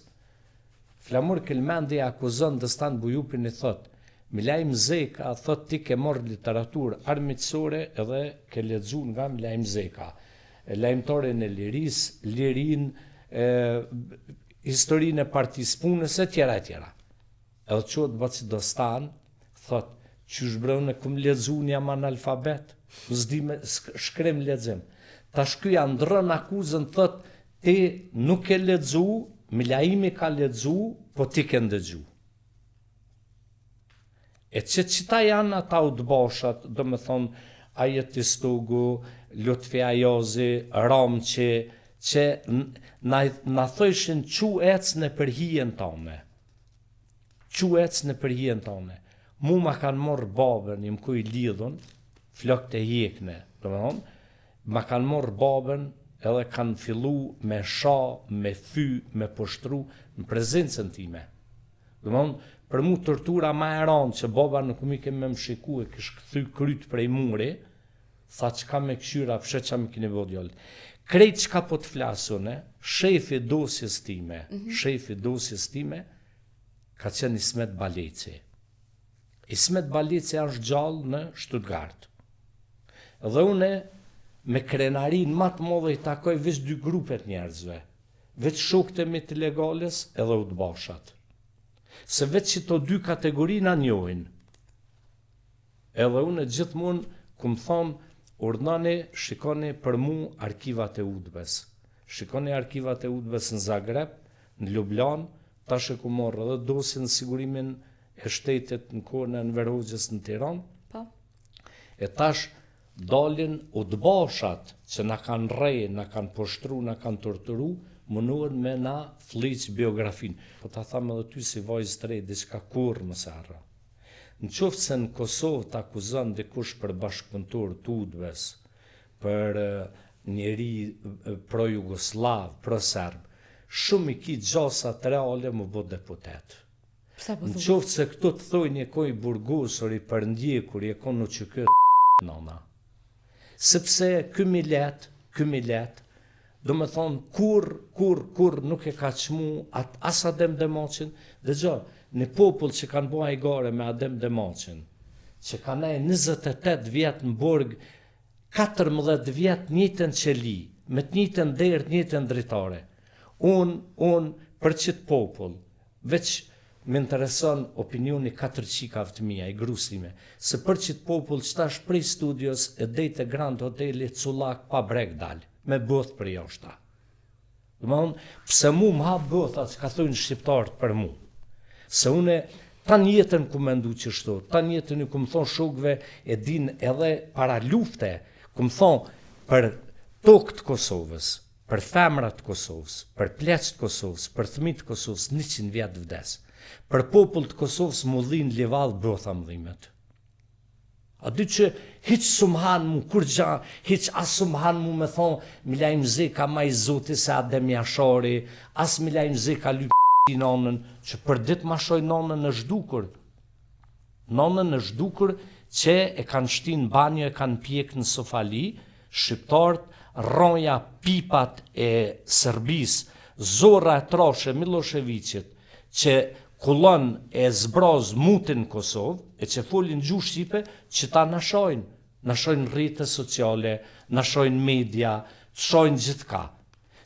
Flamur Kelmendi akuzon Destan Bujupin i thot, Milajm Zeka, thot ti ke morë literaturë armiqësore edhe ke lexu nga Milajm Zeka. Lajmëtorin e Liris, Lirin, historinë e partisë punës, e tjera. Edhe qëtë Bacit Dostan, thot, që shbrëvën e këm lexu një jam analfabet, zdi me shkrem lexim. Ta shkyja ndrën akuzën, thot, ti nuk e lexu, Milajmi ka lexu, po ti ke ndëgju. E që qita janë ata udbashat, do me thonë, Ajet Istugu, Lutfi Ajozi, Ramqi, që na thëshin që ecë në përhijen tome. Mu ma kanë morë babën, im kuj lidhun, flok të jekne, do me thonë, ma kanë morë babën edhe kanë fillu me sha, me fy, me poshtru në prezencën time. Do me thonë, për mu tortura ma e rëndë që baba nuk mi ke me më shiku e kish këthy kryt prej muri, tha që ka me këshyra, pëshe që me kini vodjollë. Krejt që ka po të flasune, shefi dosjes time, ka qenë Ismet Baleci. Ismet Baleci është gjallë në Stuttgart. Dhe une me krenarin matë modhe i takoj veç 2 grupet njerëzve, veç shokët e mi të legales edhe u të bashat. Se veç që të 2 kategorina njojnë. Edhe une gjithmonë këmë thonë, urdhani, shikoni për mu arkivat e udhbes. Shikoni arkivat e udhbes në Zagreb, në Ljubljan, tash e ku morë edhe dosjen në sigurimin e shtetit në kohën e Enver Hoxhës në Tiranë. Po. E tash dalin udhbashat që na kanë rrej, na kanë poshtru, na kanë torturu, munduan me na fliq biografin. Po ta tham edhe ty si vajzë të re, diçka kurrë mos e harro. Në qoftë se në Kosovë të akuzon dikush për bashkëpunëtor të udhbes, për njeri pro-Jugoslav, pro-Serb, shumë i ki gjasat reale më bë deputet. Në qoftë se këto të thojnë e koj burgosur i përndjekur, i e konë në që këtë nëna. Sepse këmilet, do me thonë, kur nuk e ka qmu as Adem Demaçin, dhe gjo, në popull që kanë bua i gare me Adem Demaçin, që kanë e 28 vjetë në burg, 14 vjetë njëtën qeli, me të njëtën derë, njëtën dritare. Unë për qitë popull, veç më intereson opinioni 4 qikave të mija, i grusime, se për qitë popull që tash prej studios e dejtë e Grand Hoteli Cullak pa brek dal, me bëth për joshta. Dëmon, pse mu më ha bëtha që ka thujnë shqiptarët për mu. Se une, ta njetën ku me ndu që shto, ta njetën ku më thonë shokve e din edhe para lufte, ku më thonë për tokë të Kosovës, për femrat të Kosovës, për pleqë të Kosovës, për thmit të Kosovës, 100 vjetë vdes. Për popull të Kosovës mu dhinë livall bëtha më dhimet. A dy që hiq sumhan mu, kur gja, hiq as sumhan mu me thonë, Milajm Zeka ma i zoti se Adem Jashari, as Milajm Zeka lyp nonën, që për dit ma shoj nonën në zhdukur. Nonën në zhdukur që e kanë shtinë banjo, e kanë pjek në Sofali, shqiptarët, ronja pipat e Serbis, zora e trashe Miloševićit, që kullon e zbroz mutin në Kosovë, e që folin gjuhë shqipe, që ta nashojnë rrjete sociale, nashojnë media, shojnë gjithka.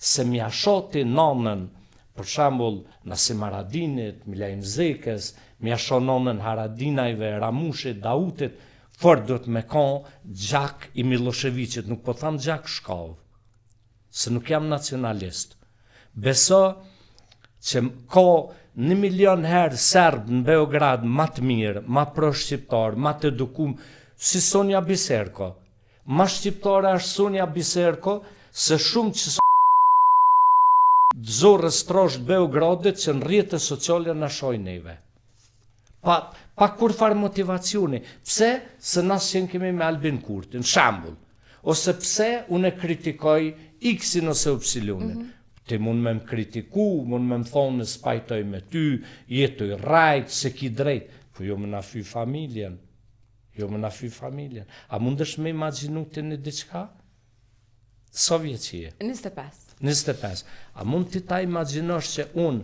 Se mja shoti nonën, për shembull, Nasim Haradinit, Milajm Zekës, mja shon nonën Haradinajve, Ramushit, Dautit, fort do të me konë gjak i Miloševićit, nuk po tham gjak shkov, se nuk jam nacionalist. Beso që ka 1 milion herë Serb në Beograd ma të mirë, ma pro-shqiptar, ma të edukum, si Sonja Biserko. Ma shqiptare është Sonja Biserko, se shumë që zorës trosh Beogradit që në rrjete sociale në shojnë neve. Pa kur farë motivacioni. Pse? Se nasë qenë kemi me Albin Kurtin, shambull. Ose pse unë e kritikoj X-in ose Y-in. Ti mund me më kritiku, mund me më thonë në spajtoj me ty, jetoj rajt, se ki drejt. Po jo më na fy familjen. A mundesh me imaginu të një diqka? Sovjeqie. 25. A mund ti ta imagjinosh që unë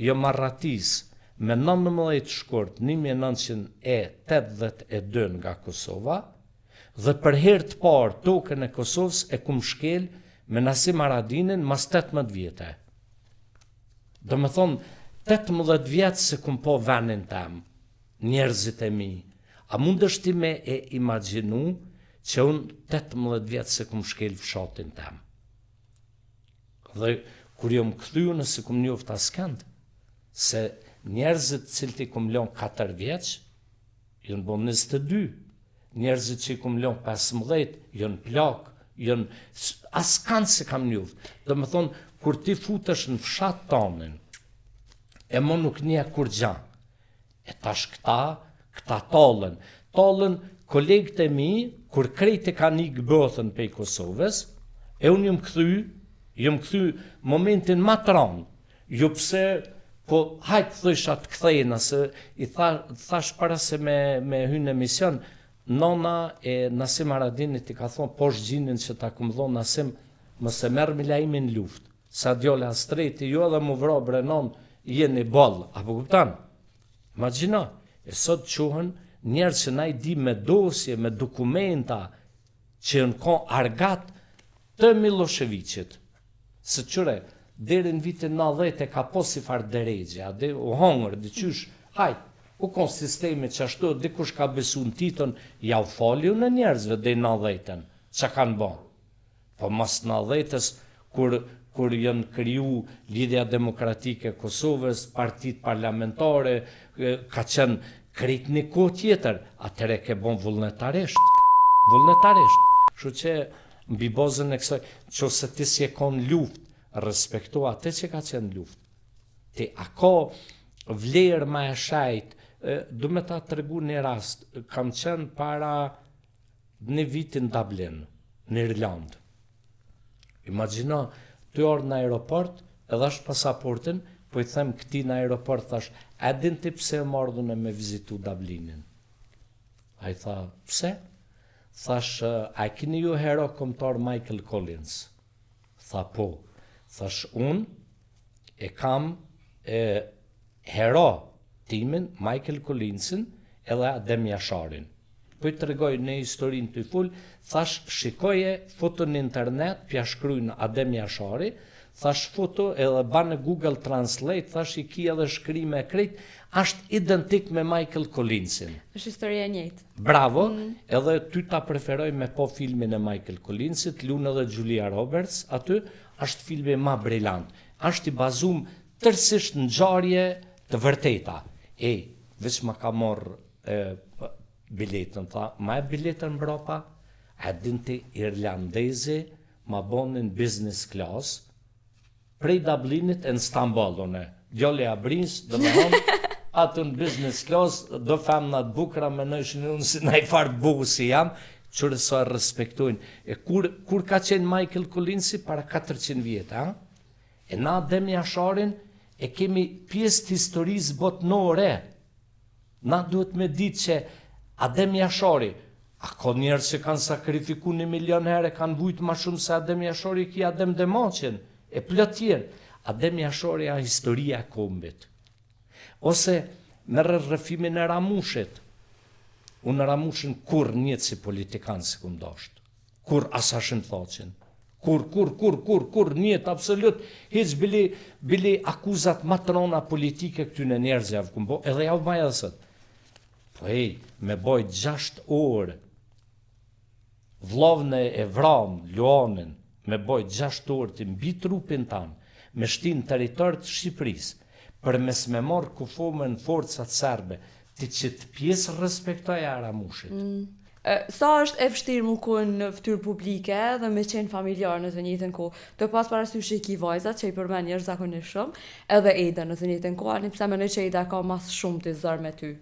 jo marratis me 19 shkurt 1982 nga Kosova dhe për herë të parë tokën e Kosovës e kum shkel me Nasim Haradinin mas 18 vjetë. Do me thonë, 18 vjetë se kum po venin tem, njerëzit e mi. A mundesh ti me e imagjinu që unë 18 vjetë se kum shkel fshatin tem? Dhe kur jom këthyu nëse kum njoft askend, se njerëzit cilët i kum lon 4 vjeç, jën bon 22, njerëzit që i kum lon 15, jën plak, jën askand se kam njoft. Dhe me thonë, kur ti futesh në fshat tonin, e mo nuk nje kur gjan, e tash këta talën kolegët e mi, kur krejt e kanë i gëbëthën pe i Kosovës, e unë jëm këthy momentin ma të ranë, jo pse po hajtë thësha të kthejna, se i thash para se me hynë emision, nona e Nasim Haradinit i ka thonë, po shgjinin që ta këmë dhonë Nasim, mëse merë me lajmin luft, sa djolla streti, jo edhe mu vro brenon, jeni boll, apo kuptan? Imagjino, e sot quhen njerë që na i di me dosje, me dokumenta, që në kon argat të Miloševićit, se qëre, deri në vitin 90 e ka posi farë deregje, u hongër, diqysh, hajt, u kon sistemi që ashtu, dikush ka besu në titën, ja u foliu në njerëzve dhe 90-ën, që kanë bon. Po mas 90-ës, kur janë kriju Lidhja Demokratike e Kosovës, partit parlamentare, ka qenë krejt një kohë tjetër, atëre ke bon vullnetarisht. Shu që mbi bazën e kësaj, që se ti si e kon luft, respektu atë që ka qenë luft. Ti a ka vlerë ma e shajt, du me ta të regu një rast, kam qenë para një vitin Dublin, në Irlandë. Imagjino, të orë në aeroport, edhe është pasaportin, po i them këti në aeroport, thash, edin ti pse mardhune me vizitu Dublinin? A i tha, pse? Thash, a kini ju hero komtar Michael Collins? Tha, po. Thash, unë e kam hero timin, Michael Collinsin, edhe Adem Jasharin. Po i të regoj në historinë të i full, thash, shikoje foto në internet, pja shkrujnë Adem Jashari, thash foto edhe ba në Google Translate, thash i ki edhe shkrime e krejt, ashtë identik me Michael Collinsin. Është historia e njëjtë. Bravo, edhe ty ta preferoj me po filmin e Michael Collinsit, lunë edhe Julia Roberts, aty është filmi ma brillant. Ashtë i bazum tërsisht në gjarje të vërteta. Veç ma ka morë biletën, tha, ma e biletën mbrapa, a dinte irlandezi, ma bonin business class, prej Dublinit e në Stambollone. Djole Abrins, dhe me honë, atë në business class, do femna të bukra me nëshën unë si na i farë busi jam, qërë sa respektojnë. E kur ka qenë Michael Collinsi para 400 vjetë, e na Adem Jasharin e kemi pjesë të historisë botnore. Na duhet me ditë që Adem Jashari, a ka njerë që kanë sakrifiku 1 milion herë, kanë vujtë ma shumë se Adem Jashari ki Adem Demoqen, e plot tjerë. Adem Jashari a historia e kombit. Ose në rrëfimin e Ramushit, unë Ramushin kur njëtë si politikanë si këmë dashtë, kur asashin thoqin, kur njëtë, absolut, hiç bili akuzat matrona politike këtyne njerëzja vë këmë bo, edhe javë ma jasët. Po me boj 6 orë, vlovne e vram, Luanin, me boj 6 orë të mbi trupin tanë, me shtin territor të Shqipërisë, për mes me morë kufomen forcat serbe, ti që të pjesë respektoj a Ramushit. Sa është e vështirë mu kun në ftyrë publike dhe me qenë familjarë në të njëjtën kohë, të pas parasysh i ki vajzat që i përmen njërë zakonisht shumë, edhe Eda në të njëjtën kohë, ani pse mendoj që Eda ka mas shumë të zërë me ty.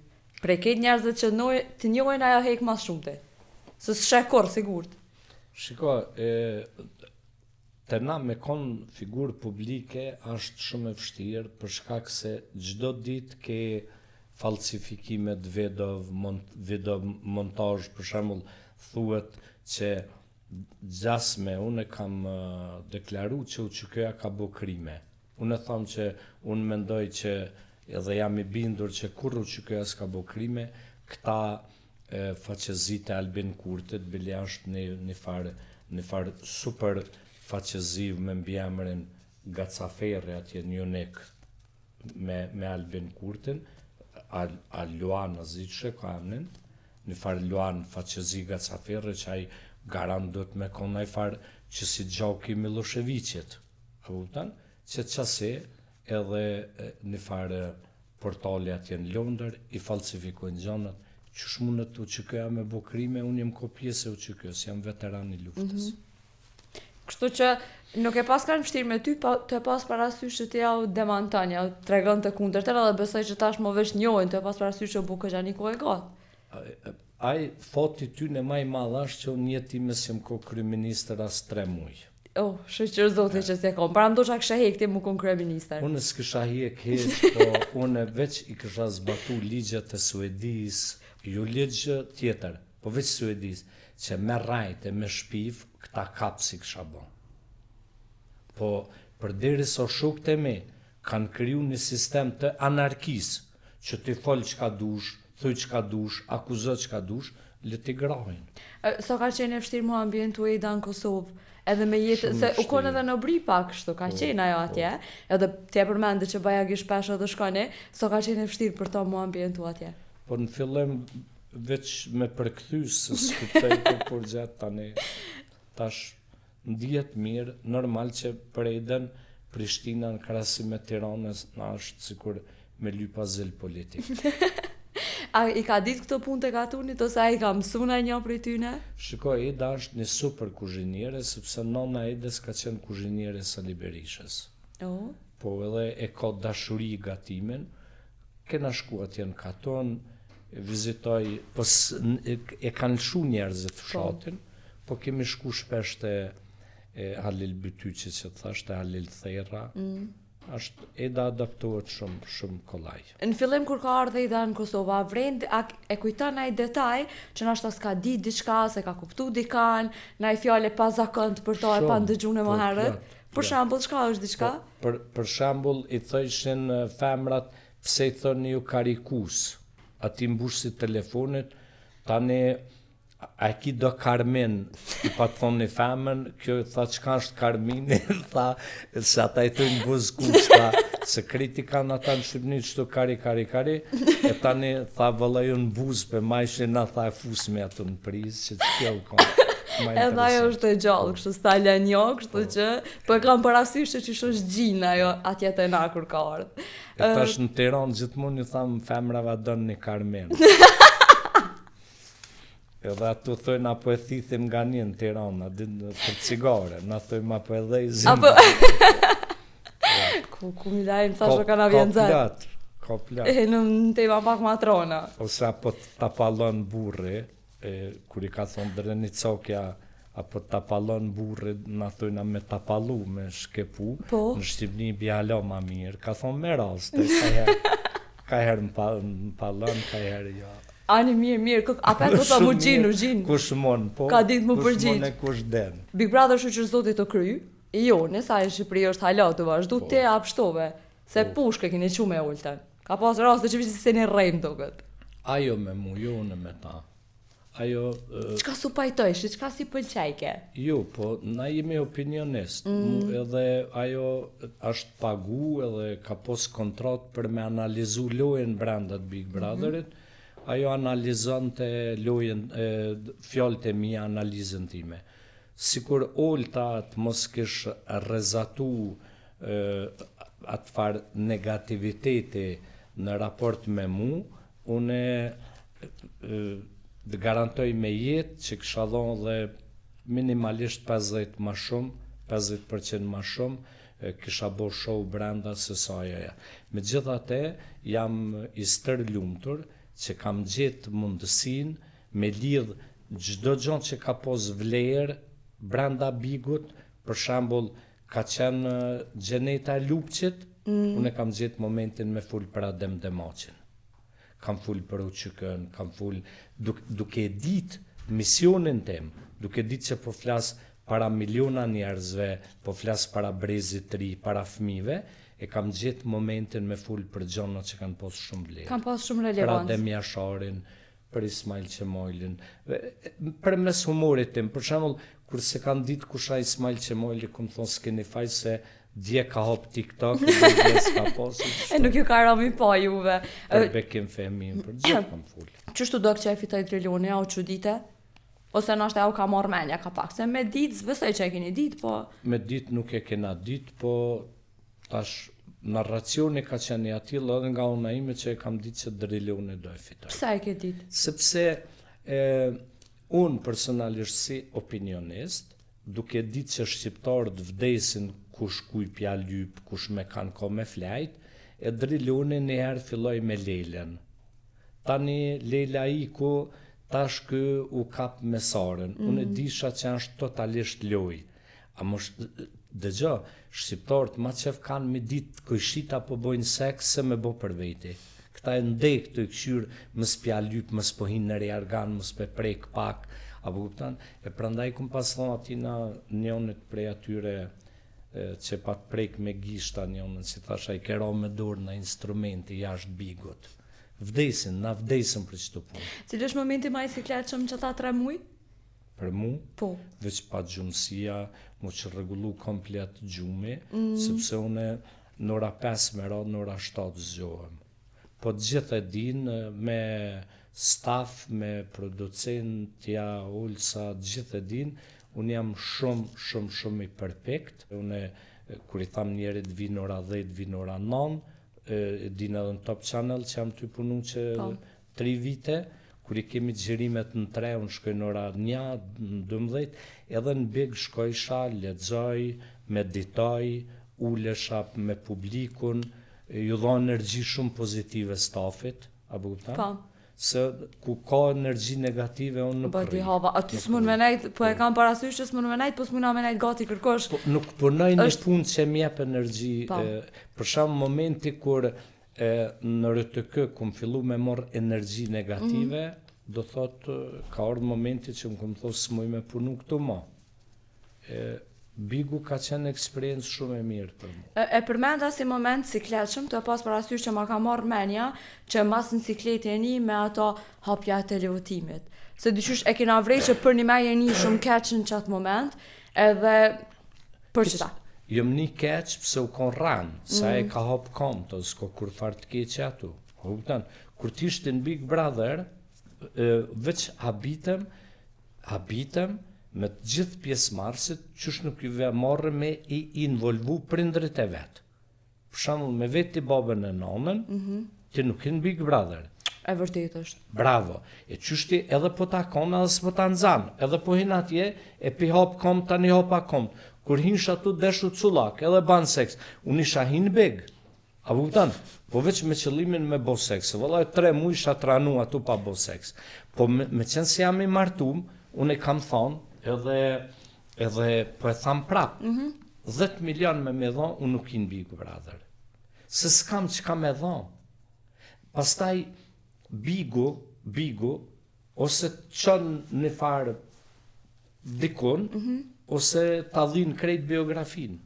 Prej këtë njerëzve që të njojnë ajo hek mas shumë të. Se s'sheh kur, sigurt. Shiko, të na me konë figurë publike është shumë e vështirë, për shkak se çdo ditë ke falsifikimet video montaj, për shembull thuhet që gjasme, unë kam deklaru që UÇK-ja ka bo krime. Unë tham që unë mendoj që edhe jam i bindur që kur UÇK-ja s'ka bo krime, këta faqezit e Albin Kurtit, bile është një farë super faqeziv me mbiemrin Gacaferri atje në Jonik me Albin Kurtin, a Luan Azitshe ka emnin, një farë Luan faqezi Gacaferri që ai garant do të me konë ai farë që si Gjoki Miloševićit, që qase edhe një farë portali atje në Londër i falsifikojnë gjanat, që shmunët UÇK-ja me bo krime, unë jem ko pjesë e UÇK-s, jam veteran i luftës. Kështu që nuk e pas kanë vështirë me ty, të pas parasysh që t'ja u demanton, ja u tregon të kundërtën, edhe besoj që tash më vesh njohin, të pas parasysh që u buka gjani ko e gatë. Ai foti ty në maj madh është që unë jetime si më ko kryeministër as 3 muaj. Oh, shoqër zoti që s'e kom. Pra ndoshta kisha hekti mu kon kryeministër. Unë s'kisha hek hiç, po unë veç i kisha zbatu ligjet e Suedis, jo ligj tjetër, po veç Suedis, që me rajt e me shpiv, këta kapsi kisha bo. Po, përderisa shokët e mi kanë kriju një sistem të anarkisë, që ti fol çka dush, thuj çka dush, akuzot çka dush, le ti grajnë. Sa ka qenë e vështirë mu ambientu e ida në Kosovë, edhe me jetë, Shumë se u vështirë. konë edhe në bri pak kështu, ka qenë ajo atje, edhe te përmende që bajagi shpesh edhe shkone, sa ka qenë e vështirë për ta mu ambientu atje. Po në fillim veç me përkthys se s'kuptoj kur gjatë tani tash ndihet mirë, normal që për Eden Prishtina në krahasim me Tiranës na është sikur me lypa zel politik. A i ka ditë këto punë të katunit, ose a i ka mësuna një prej tyne? Shikoj, Eda është një super kuzhiniere, sepse nona Edës ka qenë kuzhiniere Sali Berishës. Oh. Po edhe e ka dashuri i gatimin, kena shku atje në Katon, vizitoj, po e kanë lshu njerëzit fshatin, po kemi shku shpesh te Halil Bytyçi që thashte Halil Therra. Është Eda adaptohet shumë kollaj. Në fillim kur ka ardhe Ida në Kosovë, a vren, e kujton ai detaj që nashta s'ka ditë diçka, se ka kuptu dikan, na i fjale pa zakont për to e pa ndëgjune më herët. Për shembull, çka është diçka? Për shembull, i thëshin femrat pse i thoni ju karikus, ati mbushit telefonit, tani a ki do Karmin, i pa të thonë një femën, kjo tha çka është Karmini, tha se ata i thënë buzkus, tha se kritikan ata në Shqipni qëto kari, e tani tha vëllai unë buz për majshin, na tha e fus me atë në priz, që të kjo ka. Edhe ajo është e gjallë, kështu stala njo, kështu që, po e kam parasysh që është gjinë ajo atje te na kur ka ardhë. E tash në Tiranë gjithmonë ju tham femrave don një Karmen. Edhe ato thojnë apo e thithim nga një në Tiranë, për cigare, na thojmë apo e dhejzim. Ku mi dajmë, thashë ka na vjen zërë. Ka plat. E në tema pak matrona. Ose apo ta pallon burri, kur i ka thonë dreni cokja, apo ta pallon burri, na thojnë me ta pallu, me shkepu, në Shqipni bjalo ma mirë, ka thonë me rast, ka herë më pallon, ka herë jo. Ani mirë, apet do ta mu gjinë, Kush mon, po, ka ditë mu përgjith. Kush mon e kush den. Big Brother shoqër zotit të kry, jo, nësa e Shqipëri është hala të vazhdu, te apshtove, se pushke kini qu me ullëten. Ka pas raste që visi se një rejmë do këtë. Ajo me mu, jo në me ta. Ajo... Qka su pajtojshi, qka si pëlqajke? Jo, po, na jemi opinionist. Edhe ajo është pagu edhe ka pos kontrat për me analizu lojën brenda të Big Brotherit. Ajo analizon të lojën, fjallët e mija analizën time. Sikur Olta të mos kish rezatu atë farë negativiteti në raport me mu, une dhe garantoj me jetë që kësha dhonë dhe minimalisht 50% ma shumë, kisha bo show brenda se sa ajoja. Me gjithate, jam i stër lumtur që kam gjetë mundësin me lidh çdo gjë që ka pos vlerë brenda bigut, për shembull ka qenë Gjeneta Lupçit, unë kam gjetë momentin me ful për Adem Demaçin. Kam ful për Uçykën, kam ful duke ditë misionin tim, duke ditë që po flas para miliona njerëzve, po flas para brezit të ri, para fëmijëve, e kam gjetë momentin me ful për gjona që kanë pas shumë vlerë. Kanë pas shumë relevancë. Për Adem Jasharin, për Ismail Qemojlin, për mes humorit tim, për shembull, kur se kanë ditë kusha Ismail Qemojli, kom thonë s'keni faj se dje ka hop TikTok, dje s'ka posi. E nuk ju ka rami pa juve. Për Bekim Fehmin, për gjithë kam full. Qështu do që e fitoj trilioni, a u që dite? Ose nështë e u ka marrë menja ka pak, se me ditë, zvesoj që e keni ditë, po... Me ditë nuk e kena ditë, po tash narracioni ka qenë atil edhe nga una ime që e kam ditë që trilioni do e fitoj. Pse e ke ditë? Sepse unë personalisht si opinionist, duke ditë që shqiptarët vdesin kush kuj pja lyp, kush me kanë ko me flajt, e trilioni njëherë filloj me Lelen. Tani Lela iku, tash kë u kap mesaren. Unë e disha që është totalisht loj. A mos dëgjo, shqiptarët ma qef kanë me ditë kojshita po bojnë seks se me bo për veti. Këta e ndek të këshyrë, mës pja lyp, mës po hinë në reargan, mës pe prek pak, apo kuptan? E prandaj këm pas thonë atina njonit prej atyre që pa të prek me gishta njonën, si thasha i kero me dorë në instrumenti jashtë bigut. Vdesin, na vdesin për qëto punë. Cili është momenti ma i sikletshëm që ta 3 muj? Për mu, Po. veç pa gjumësia, mu që regullu komplet gjumi, sepse une në ora 5 me radhë, në ora 7 zgjohem. Po të gjithë e din, me staf, me producentja, ulsa, të gjithë e din, unë jam shumë i perfekt. Unë, kur i tham njerit vinë ora 10, vinë ora 9, din edhe në Top Channel që jam të punu që 3 vite, kur i kemi gjerimet në 3, unë shkoj në ora 1, në 12, edhe në big shkojsha, lexoj, meditoj, ulesha me publikun, ju dha energji shumë pozitive stafit, apo kupton? Se ku ka energji negative unë nuk rri. Hava, aty s'mun me nejt, po e kam parasysh që s'mun me nejt, po s'muna me nejt gati kërkosh. Po, nuk punoj në punë që m'jep energji. Për shembull momenti kur në RTK kum fillu me morr energji negative, do thot ka ardhur momenti që më kom thos s'muj me punu këtu më. Bigu ka qenë eksperiencë shumë e mirë për mu. E përmenda si moment sikletshëm, të pas parasysh që ma ka marrë menja që mas në sikleti e një me ato hapja e televotimit. Se dyqysh e kena vrej që për një me e një shumë keqë në qatë moment, edhe për qëta. Jëm një keqë pëse u kon ranë, sa e ka hap kom, të s'ko kur farë të keqë atu. Kur t'ishtë në Big Brother, veç habitem, me të gjithë pjesëmarrësit, qysh nuk i marrë me i involvu prindrit e vetë. Për shembull, me vetë babën e nonën, ti nuk i në Big Brother. E vërtet është. Bravo. E qysh ti edhe po takon edhe s'po ta nxan, edhe po hin atje, e pi hap kom, tani hapa kom. Kur hinsh atu deshu cullak, edhe ban seks. Unë isha hin big. A kupton? Po veç me qëllimin me bo seks. Vëllai 3 muaj isha tranu atu pa bo seks. Po me qenë se jam i martum, unë e kam thonë, edhe po e tham prap, 10 milion me dhon, unë nuk i në Big Brother. Se s'kam që kam me dhon. Pastaj, Bigu, ose të qënë një farë dikun, ose ta dhinë krejt biografin.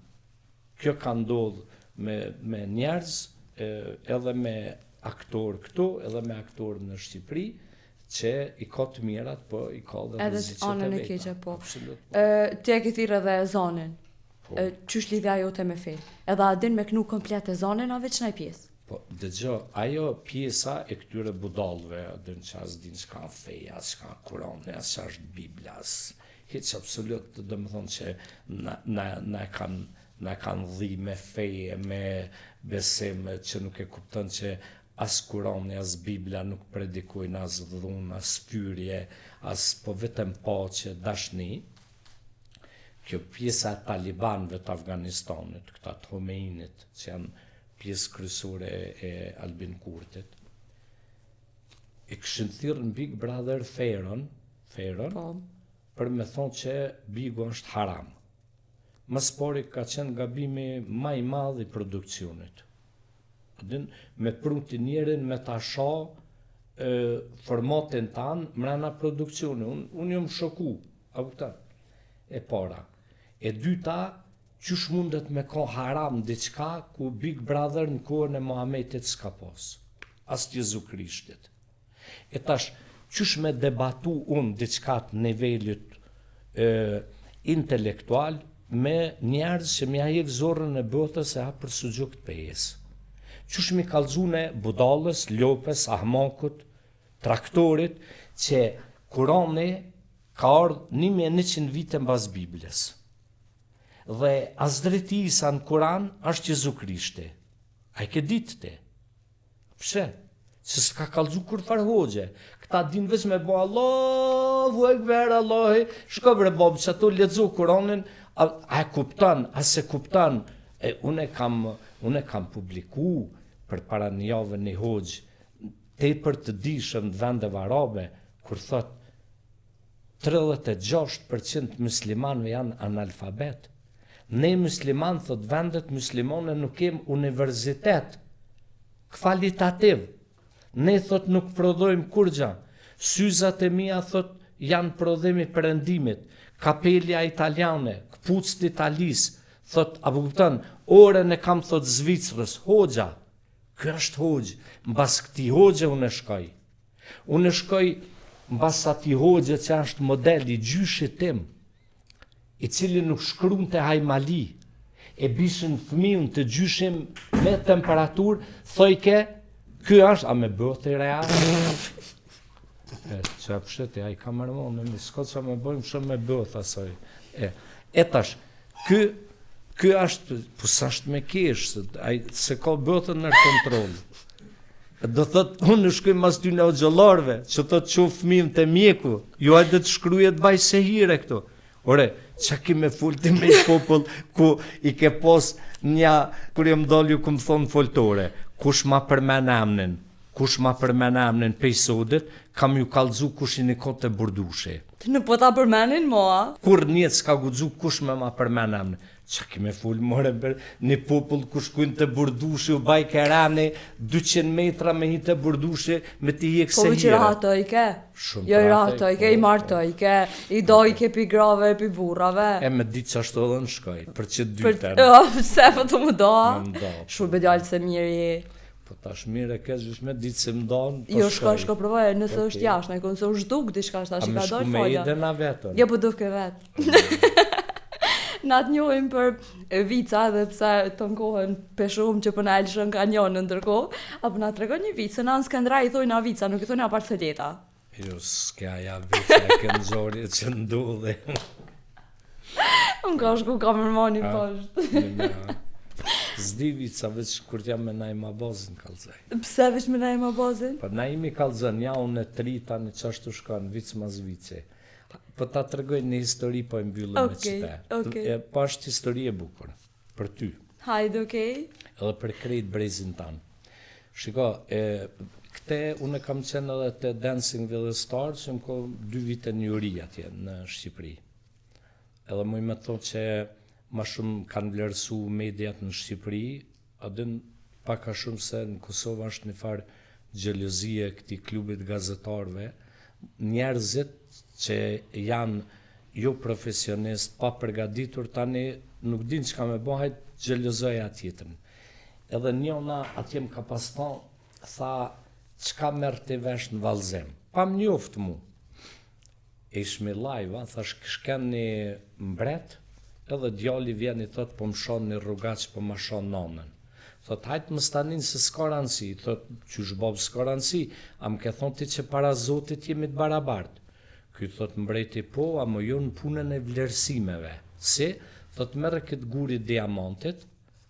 Kjo ka ndodhë me njerëz, edhe me aktor këtu, edhe me aktor në Shqipëri, që i ka të mirat, po i ka dhe vëzicet e anën e veta. keqe, po. Ti e këthirë edhe zonin, qysh lidhja jote me fejnë, edhe a din me knu komplet e zonin, a veç në pjesë? Po, dëgjo, ajo pjesa e këtyre budallëve, dhe në qas din s'ka feja, s'ka kurane, s'ka është Biblia, hiç absolut, dhe më thonë që na kanë dhi me feje, me besim, që nuk e kupton që as Kurani, as Biblia nuk predikojnë as dhunë, as fyrje, as po vetëm paqe, dashni. Kjo pjesa e talibanëve të Afganistanit, këta të Homeinit, që janë pjesë kryesore e Albin Kurtit, e këshin thirrë në Big Brother Ferën, për me thonë që Bigu është haram. Më spori ka qenë gabimi ma i madh i produksionit. Me pruti njerin, me ta shoh formatin tanë mrena produksioni. Unë jam shoku, a kupton? E para. E dyta, qysh mundet me ka haram diçka ku Big Brother në kohën e Muhamedit s'ka pas. As Jezu Krishtit. E tash, qysh me debatu unë diçka të nivelit intelektual me njerëz që mi ajek zorën e botës e ha për sugjuk të pejes. Qysh mi kallxune budallës, lopës, ahmakut, traktorit, që Kurani ka ardhur 1100 vite mbas Biblës. Dhe Hazreti Isa në Kuran është Jezu Krishti. A i ke ditë ti? Pse? Se s'ka kallxu kur far hoxhe. Këta din veç me bo Allahu Ekber, Allahi, shko bre bob, që ato lexo Kuranin, a kupton, a se kupton. Unë e kam publiku për para një javë një hoxh, tepër të dishëm të vendeve arabe, kur thot 36% muslimanëve janë analfabet. Ne musliman, thot, vendet muslimane nuk kem universitet kvalitativ. Ne, thot, nuk prodhojmë kur gja. Syzat e mia, thot, janë prodhimi perëndimit. Kapelja italiane, këpucët Italis, thot, a kupton, orën e kam, thot, Zvicrës, hoxha. Ky është hoxh. Mbas këtij hoxhe unë shkoj. Unë shkoj mbas atij hoxhe që është modeli gjyshit tim, i cili nuk shkruante hajmali, e bishën fëmijën të gjyshim me temperaturë, thojke, ky është, a me bëth i rea? Që pështet, a i ka mërmonë, në s'ko që me bëjmë shumë me bëth, asoj. Tash, ky është, po sa është me kesh, se ka bëthën në kontrol. Do thot, unë në shkoj mas ty në xhollarëve, që thot që fëmijën të mjeku, ju hajde të shkruje të baj se hire këto. Ore, që ki me fulti me i popull, ku i ke pos nja, kur jë mdollu ku më thonë foltore, kush ma përmen amnin pej sodit, kam ju kalzu kush i një kote burdushe. Në po ta përmenin, moa? Kur njët s'ka gudzu kush me ma përmen amnin. Që ki me full more për një popull kush kujnë të burdushe, u baj kerani 200 metra me një të burdushe, me t'i jekë se hire. Po që rato i ke? Shumë jo i rato i ke, i marto i ke, i do i ke pi grave e pi burrave. E me ditë që ashtu edhe në shkoj, për që dyten. Se po të më do? Më do. Shur bedjallë se mirë. Po tash mire ke zhvish me ditë se më donë, po jo, shko provoj, nëse është jashtë, në konë se është duk, diçka është ashtë i ka dojnë folja. A me shku me ide na vetën? Jo, po duke vetë. Na të njohim për vica dhe pse të nkohen peshumë që përna elshën kanjon në ndërkohë, apo na të regon një vicë, se na në Skënderaj i thojnë a vica, nuk i thojnë a Barceleta. Jo, s'kja ja vica e këndzori që ndodhe. Unë ka shku ka mërmoni poshtë. Zdi vica, veç kur t'jam me najma bazin kalzaj. Pse veç me najma bazin? Pa najmi kalzën, ja unë e trita në qashtu shkan, vic mas vice. Po ta të regoj një histori, po e mbyllë me qëte. Po është histori e bukur, për ty. Hajde, okej. Edhe për krejt brezin tanë. Shiko, këte unë kam qenë edhe të Dancing with the Stars, që më ko 2 vite një uri atje në Shqipëri. Edhe muj me thonë që ma shumë kanë vlerësu mediat në Shqipëri, adin paka shumë se në Kosovë është një farë gjelëzie këti klubit gazetarve, njerëzit që janë jo profesionist, pa përgaditur, tani nuk din që ka me bëhajt gjelëzoja tjetën. Edhe njona atje më ka paston, tha, qka mërë të vesh në valzem? Pa më njoftë mu. E ishmi lajva, thash këshken një mbret, edhe djali vjen i thot, po më shon një rrugac, po më shon nanën. Thot, hajtë më stanin se s'ka ranësi, thot, qysh bob s'ka ranësi, a më ke thonë ti që para Zotit jemi të barabartë. Ky thot mbreti po, a më jo në punën e vlerësimeve. Si, thot merre këtë guri diamantit,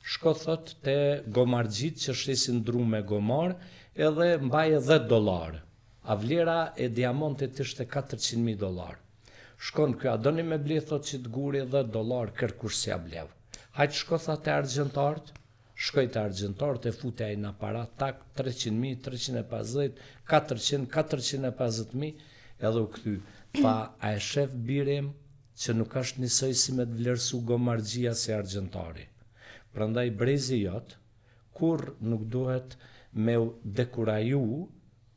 shko thot te gomargjit që shesin dru me gomar, edhe mbaje $10. A vlera e diamantit ishte $400.000. Shkon kjo, a doni me ble thot që të guri $10, kërkush si a blev. Hajtë shko thot e argjentartë, shkoj të argjentarët e fute a i në aparat, tak 300.000, 350, 400, 450.000, edhe u këty. Tha, a e shef birim që nuk është njësoj si me të vlerësu gomargjia si argjentari. Prandaj brezi jot, kur nuk duhet me dekuraju,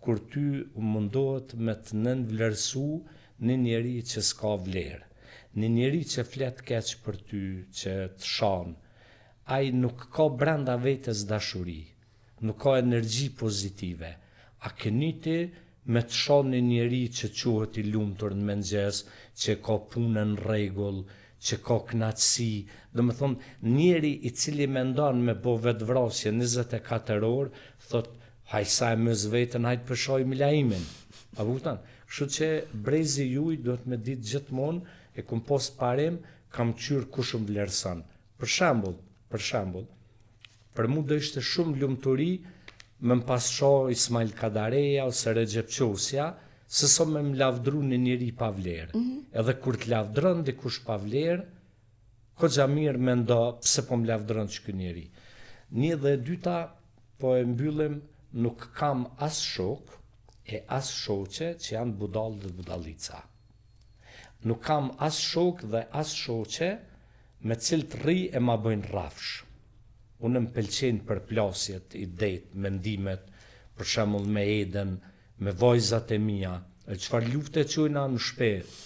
kur ty mundohet me të nën vlerësu një njeri që s'ka vlerë. Një njeri që flet keq për ty, që të shanë, ai nuk ka brenda vetes dashuri, nuk ka energji pozitive. A këni ti me të shonë një njeri që quhet i lumtur në mëngjes, që ka punën rregull, që ka knatësi, dhe më thonë, njeri i cili mendon me bo vetvrasje 24 orë, thot, hajsa e mëz vetën, hajtë përshoj milaimin. A vutan? Kështu që brezi juj do të me ditë gjithmonë, e kum post parim, kam qyrë kush më vlerësan. Për shembull, për mu do ishte shumë lumturi me më pasho Ismail Kadareja ose Recep Qosja, se so me më lavdru një njëri pa vlerë. Edhe kur të lavdron dikush pa vlerë, ko gja mirë me ndo pse po më lavdron që kë njëri. Një dhe dyta, po e mbyllim, nuk kam as shok e as shoqe që janë budal dhe budalica. Nuk kam as shok dhe as shoqe me cilët rri e ma bëjnë rrafsh. Unë më pëlqejnë përplasjet, idejt, mendimet, për shembull me Eden, me vajzat e mia, e çfarë lufte çojna në shtëpi.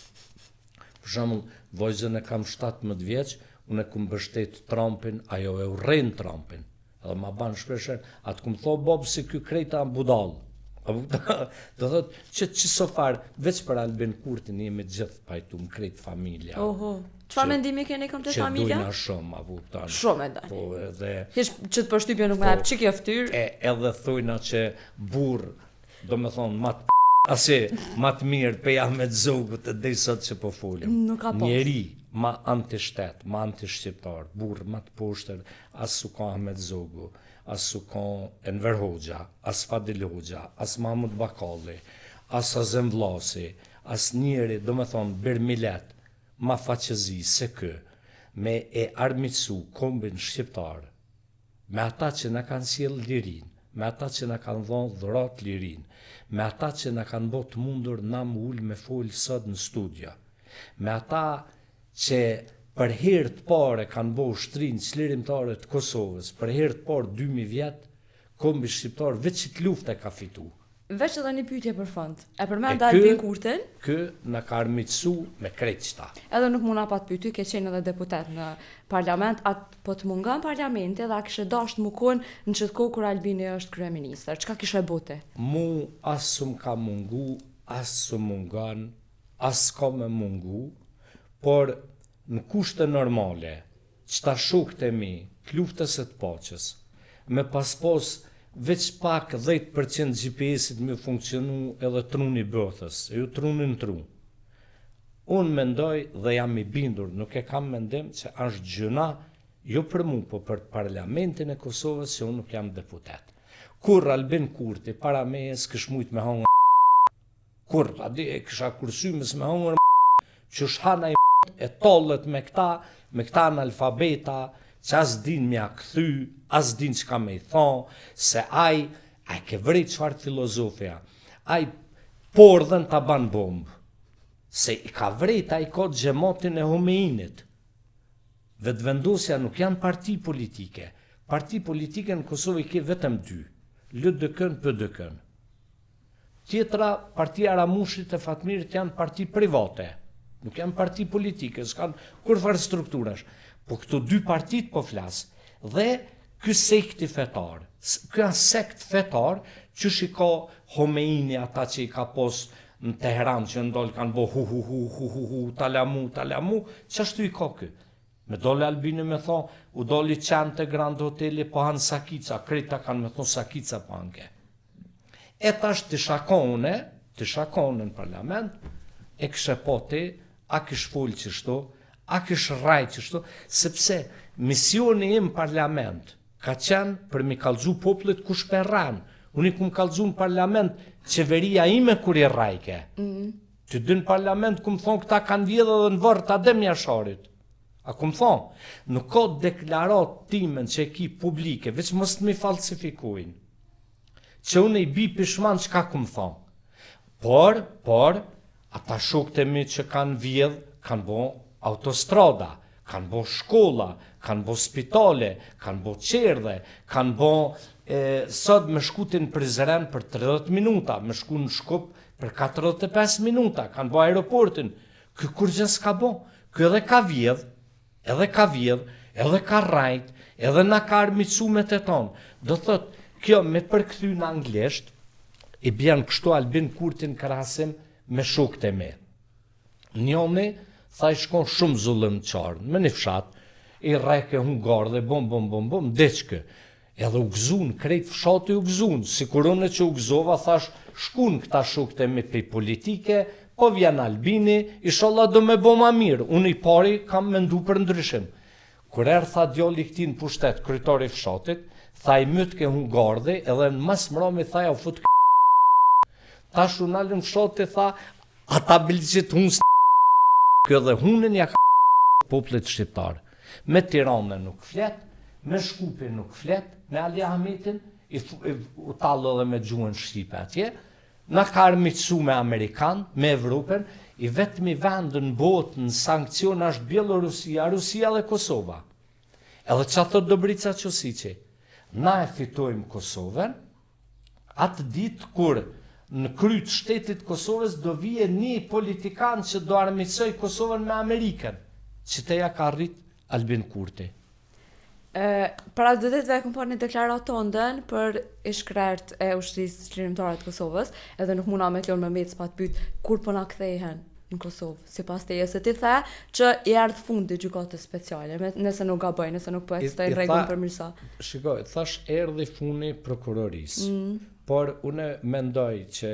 Për shembull, vajzën e kam 17 vjeç, unë e kum mbështet Trumpin, ajo e urren Trumpin. Edhe ma ban shpesher, atë kum tho Bob se ky krejta budall. Do thot që sofar, veç për Albin Kurtin jemi gjithë pajtum krejt familja. Oho. Çfarë mendimi keni kom të familja? Që dojna shumë, a kupton. Shumë e daj. Po edhe Hiç që të përshtypje nuk më hap çike fytyr. Edhe thojna që burr, do me thonë ma të mirë pe Ahmet Zogu të dej sot që po folim. Nuk ka pas. Njeri ma anti-shtet, ma anti-shqiptar, burr ma të poshtër, as su ka Ahmet Zogu, as su ka Enver Hoxha, as Fadil Hoxha, as Mahmud Bakalli, as Azem Vllasi, as njeri, do me thonë, Birmilet, ma faqëzi se kë, me e armitsu kombin shqiptar, me ata që na kanë sjell lirin, me ata që na kanë dhënë dhurat lirin, me ata që na kanë bërë të mundur na më ul me fol sot në studio, me ata që për herë të parë kanë bërë ushtrinë çlirimtare të Kosovës, për herë të parë 2000 vjet, kombi shqiptar veç që luftë ka fitu. Veç edhe një pyetje për fund. E përmend Albin Kurtin? Kë na ka armitsu me krejtësta. Edhe nuk muna pa të pyety, ke qenë edhe deputet në parlament, atë po të mungon parlamenti dhe a kishe dashur të mukon në çdo kohë kur Albini është kryeministër. Çka kishe bote? Mu as s'm ka mungu, as s'm mungon, as s'ka me mungu, por në kushte normale, qëta shokët e mi, të luftës e të paqës, me pas veç pak 10% GPS-it me funksionu edhe truni bëthës, ju trunin tru. Unë mendoj dhe jam i bindur, nuk e kam mendim që është gjëna, jo për mu, po për parlamentin e Kosovës, se unë nuk jam deputet. Kur Albin Kurti, para me e s'kësh mujt me hongër kur, adi e kësha kursymës me hongër që shhana e tollet me këta analfabeta, që as din mja këthy, as din që ka me i thonë, se aj ke vrej qëfar filozofia, aj pordhen ta ban bombë, se i ka vrejt aj ka gjemotin e Homeinit. Vetëvendosja nuk janë parti politike. Parti politike në Kosovë i ke vetëm 2, LDK-n, PDK-n. Tjetra, partia Ramushit e Fatmirit janë parti private, nuk janë parti politike, s'kan kur farë strukturash. Po këto 2 partit po flas, dhe ky sekti fetar, ky janë sekt fetar që shiko Homeini ata që i ka pos në Teheran që ndolë kanë bo hu, talamu, qashtu i ka ky? Me dole Albini me thonë, u doli qanë të Grand Hoteli po hanë sakica, krejta kanë me thonë sakica po anke. E tash të shakone në parlament, e kështë po ti, a kështë folë qështu, a kështë raj qështu, sepse misioni im parlament ka qenë për mi kalzu popullet kush për ranë. Unë i kum kalzu në parlament qeveria ime kur i rajke. Të dy në parlament kum thonë këta kanë vjedhe dhe në vërë të adem jasharit. A kum thonë, nuk ka deklarat timen që e ki publike, veç mos të mi falsifikujnë. Që unë i bi pishman që ka kum thonë. Por, ata shokët e mi që kanë vjedhe, kanë bo autostrada, kanë bo shkolla, kanë bo spitale, kanë bo qerdhe, kanë bo sot me shkutin Prizren për 30 minuta, me shku në Shkup për 45 minuta, kanë bo aeroportin. Kë kur gjën s'ka bo, kë edhe ka vjedh, edhe ka rajt, edhe na ka armitsu me të tonë. Do thot, kjo me përkthy në anglisht, i bjen kështu Albin Kurtin krasim me shokët e me. Njoni, tha i shkon shumë zullëm qarën, me një fshat, i rajke hungar dhe bom, deqke. Edhe u gzun, krejt fshati u gzun, si kurone që u gzova, thash, shkun këta shokët e me pej politike, po vjen Albini, inshallah do me bo ma mirë, unë i pari kam mendu për ndryshim. Kur erë tha djali këti në pushtet, kryetari fshatit, tha i myt ke hungar dhe, edhe në mas mrami tha ja u fut tash u nalën fshatit, tha, ata bilqit hun kjo dhe hunën ja ka popullit shqiptar. Me Tiranën nuk flet, me Shkupin nuk flet, me Ali Ahmetin u tallë edhe me gjuhën shqipe atje, Na ka armiqsu me Amerikan, me Evropën, i vetëmi vend në botë në sankcion është Bielorusia, Rusia dhe Kosova. Edhe që thot Dobrica Qosiqi, na e fitojmë Kosovën, atë ditë kur në kryt shtetit Kosovës do vije një politikan që do armiqsoj Kosovën me Amerikën, që teja ka rrit Albin Kurti. Para 2 ditëve kam parë një deklaratë tëndën për ish-krert e ushtrisë çlirimtare të Kosovës, edhe nuk muna me t'lon me mec pa të pyet kur po na kthehen në Kosovë. Sipas teje se ti the që i erdh fundi gjykatës speciale, nëse nuk gaboj, nëse nuk po ekzistojnë rregull për mirësa. Shikoj, thash erdhi funi prokurorisë. Por unë mendoj që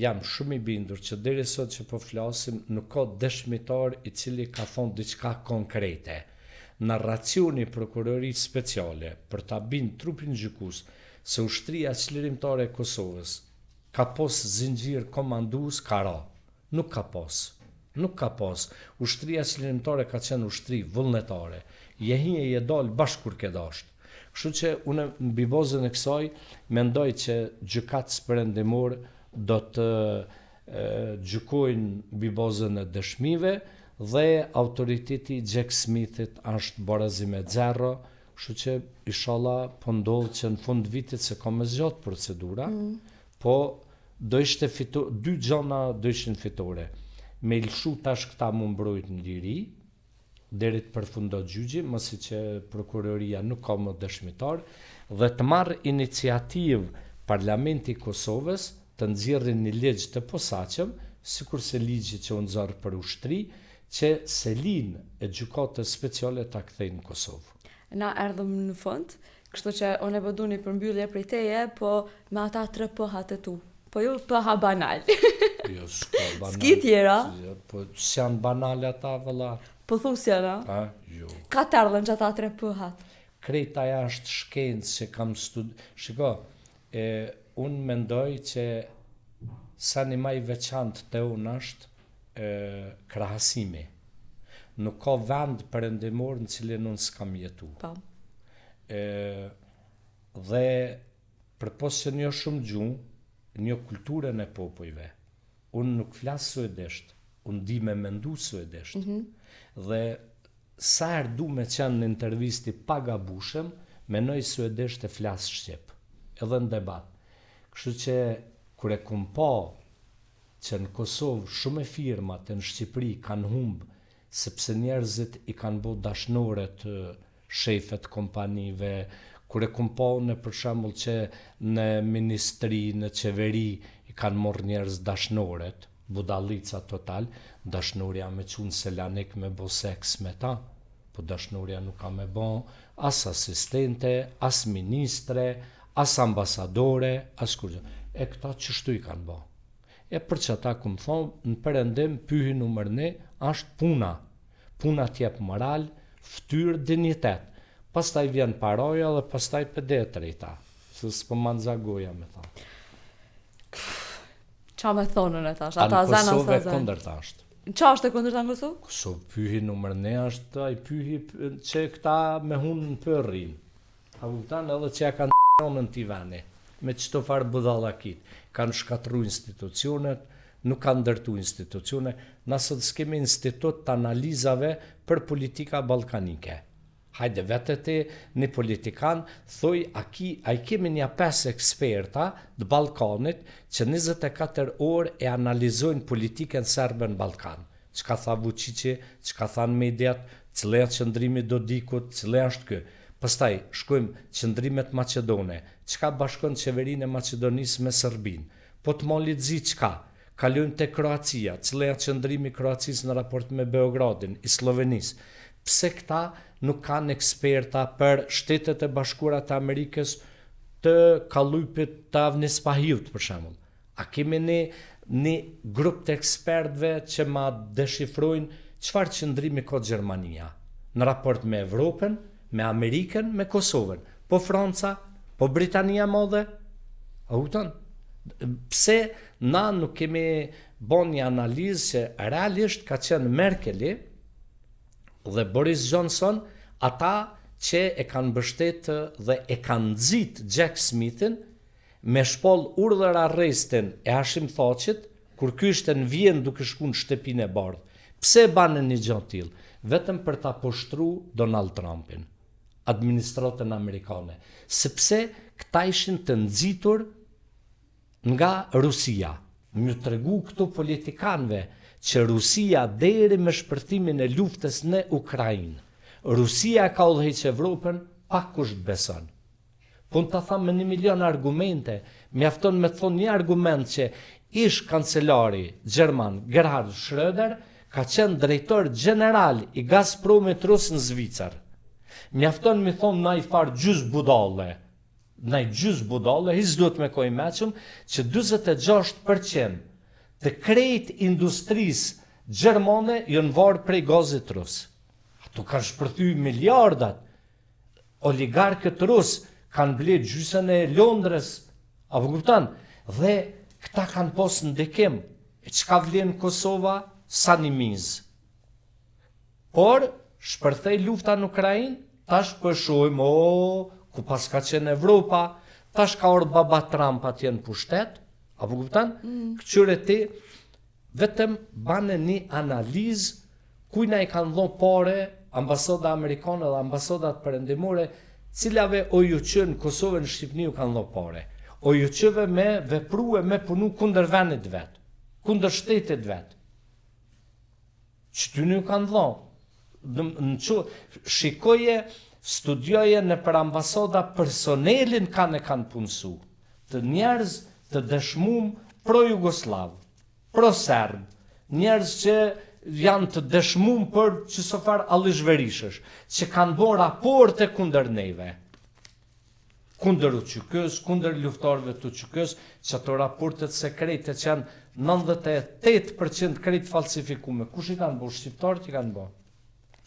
jam shumë i bindur që deri sot që po flasim nuk ka dëshmitar i cili ka thonë diçka konkrete. Narracioni prokurorisë speciale për ta bind trupin gjykues se ushtria çlirimtare e Kosovës ka pos zinxhir komandues ka ra. Nuk ka pos. Nuk ka pos. Ushtria çlirimtare ka qenë ushtri vullnetare. Jehinje je dal bashkë kur ke dasht. Kështu që unë mbi bazën e kësaj mendoj që gjykatës perëndimor do të gjykojnë mbi bazën e dëshmive dhe autoriteti Jack Smithit është barazi me 0, kështu që inshallah po ndodh që në fund vitit se ka më zgjat procedura, po do ishte dy gjona do ishin fitore. Me lëshu tash këta mu mbrojt në liri, deri të përfundot gjyqi, masi që prokuroria nuk ka më dëshmitar, dhe të marrë iniciativë Parlamenti i Kosovës të nxjerrin një ligj të posaçëm, sikurse ligji që u nxorr për ushtri, që selin e gjykatës speciale ta kthejnë në Kosovë. Na erdhëm në fund, kështu që unë e po duni përmbyllje prej teje, po me ata 3 pëhat e tu. Po jo pëha banal. Jo, s'ka banal. S'ki tjera? Po s'janë banale ata vëlla. Po thusja na? Jo. Ka të ardhën që ata 3 pëhat? Krejta jashtë shkencë që kam Shiko, unë mendoj që sa një maj veçantë të unë është krahasimi. Nuk ka vend perëndimor në cilin unë s'kam jetu. Dhe përpos që një shumë gjumë, një kulturën e popujve, unë nuk flasë suedisht, unë di me mendu suedisht. Dhe sa herë du me qenë në intervisti pa gabushëm, menoj suedisht e flasë shqip, edhe në debat. Kështu që kur e kum pa që në Kosovë shumë e firmat e në Shqipëri kanë humbë, sepse njerëzit i kanë bo dashnore të shefet kompanive, kur e kum pa unë për shembull që në ministri, në qeveri i kanë morë njerëz dashnoret, budallica total, dashnoria me qunë Selanik me bo seks me ta, po dashnoria nuk ka me bo as asistente, as ministre, as ambasadore, as kurgjë. E këta qështu i kanë bo. E për që ta këmë thonë, në perëndim pyhi numër 1 është puna. Puna t'jep moral, ftyrë, dignitet. Pastaj vjen paraja dhe pastaj pedetri ta. Se s'po ma nxagoja me tha. Qa me thonën e tash? Ata zanë Kosovë e kundërta është. Qa është e kundërta në Kosovë? Kosovë pyhi numër 1 është ai pyhi që këta me hunë në përrin. A kuptan edhe që ja kanë në t'i veni. Me qëto farë budallakit. Kanë shkatru institucionet, nuk kanë ndërtu institucione, nëse të s'kemi institut të analizave për politika balkanike. Hajde vetët e një politikan, thoi, a i kemi një 5 eksperta të Balkanit që 24 orë e analizojnë politikën serbe në Balkan. Që ka tha Vučići, që ka tha në mediat, cile janë qëndrimi Dodikut, cile është kë. Pastaj, shkojmë qëndrimet Macedone, që ka bashkon qeverinë e Macedonisë me Sërbin. Po të molit zi qka, kalojmë të Kroacia, cile janë qëndrimi Kroacisë në raport me Beogradin, i Slovenisë. Pse këta nuk kanë eksperta për Shtetet e Bashkuara të Amerikës të Kallujpit të Avnis Pahiut, për shembull. A kemi një grup të ekspertëve që ma deshifrojnë çfarë qëndrimi ka Gjermania në raport me Evropën, me Amerikën, me Kosovën, po Franca, po Britania Madhe. A kupton? Pse na nuk kemi bën një analizë që realisht ka qenë Merkeli dhe Boris Johnson, ata që e kanë mbështetë dhe e kanë nxit Jack Smithin, me shpoll urdhër arrestin e Hashim Thaqit, kur ky ishte në Vjenë duke shku në shtëpinë e bardhë. Pse e banë një gjë tillë? Vetëm për ta poshtru Donald Trumpin, administratën amerikane, sepse këta ishin të nxitur nga Rusia. Më tregu këto politikanëve që Rusia deri me shpërthimin e luftës në Ukrainë, Rusia ka udhëheq Evropën, pak kush të beson. Po në të thamë me 1 milion argumente, mjafton me thonë një argument që ish kancelari Gjerman Gerhard Schröder ka qenë drejtor general i Gazpromit rus në Zvicër. Mjafton me thonë na i farë gjys budale, hiç duhet me koj meqëm, që 26% të krejt industrisë gjermane jënë varë prej gazit rus. Ato kanë shpërthy miliardat. Oligarkët rus kanë blet gjysën e Londrës, apo kupton? Dhe këta kanë pas ndikim. E çka vlen Kosova? Sa një mizë. Por, shpërthej lufta në Ukrainë, tash pëshojmë, ku pas ka qenë Evropa, tash ka orë baba Trump atje në pushtet, apo kupton? Këqyre ti, vetëm bane një analizë, kujna i kanë dhënë pare, ambasada amerikane dhe ambasadat perëndimore, cilave o ju që në Kosovë në Shqipni ju kanë dhënë pare. O ju qëve me vepru e me punu kundër venit vetë, kundër shtetit vetë. Që ty një kanë dhënë. Shikoje, studioje në për ambasada personelin kanë punësu, të njerëz të dëshmum pro-Jugoslav, pro-Serb, njerëz që janë të dëshmum për që sofar allishverishësh, që kanë bon raporte kundër neve, kundër UÇK-s, kundër luftarëve të UÇK-s, që ato raportet sekrete që janë 98% krejt falsifikume. Kush i kanë bo? Shqiptarët i kanë bo.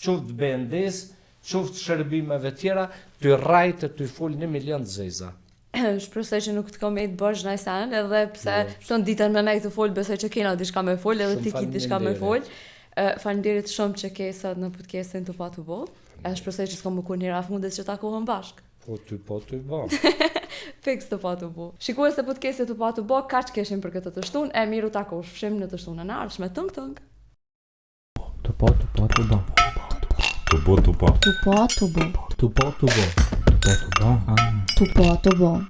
Qoftë BND-s, qoftë shërbimeve tjera, të rajtë të i fol 1 milion zeza. Shpresoj që nuk të kam e të bësh në sen, edhe pse ton ditën me nej të fol, besoj që kena diçka me fol, edhe ti ki diçka me fol. Faleminderit shumë që ke sot në podcastin të Patu Bo. Shpresoj që s'kam më kur njëra fundit që takohem bashk. Po ty ba. Fiks të Patu Bo. Shikues të podcastit të Patu Bo, kaq keshim për këtë të shtunë, e miru takosh fshim në të shtunën e ardhshme. Tëng. Të po. Tu po. Tu po.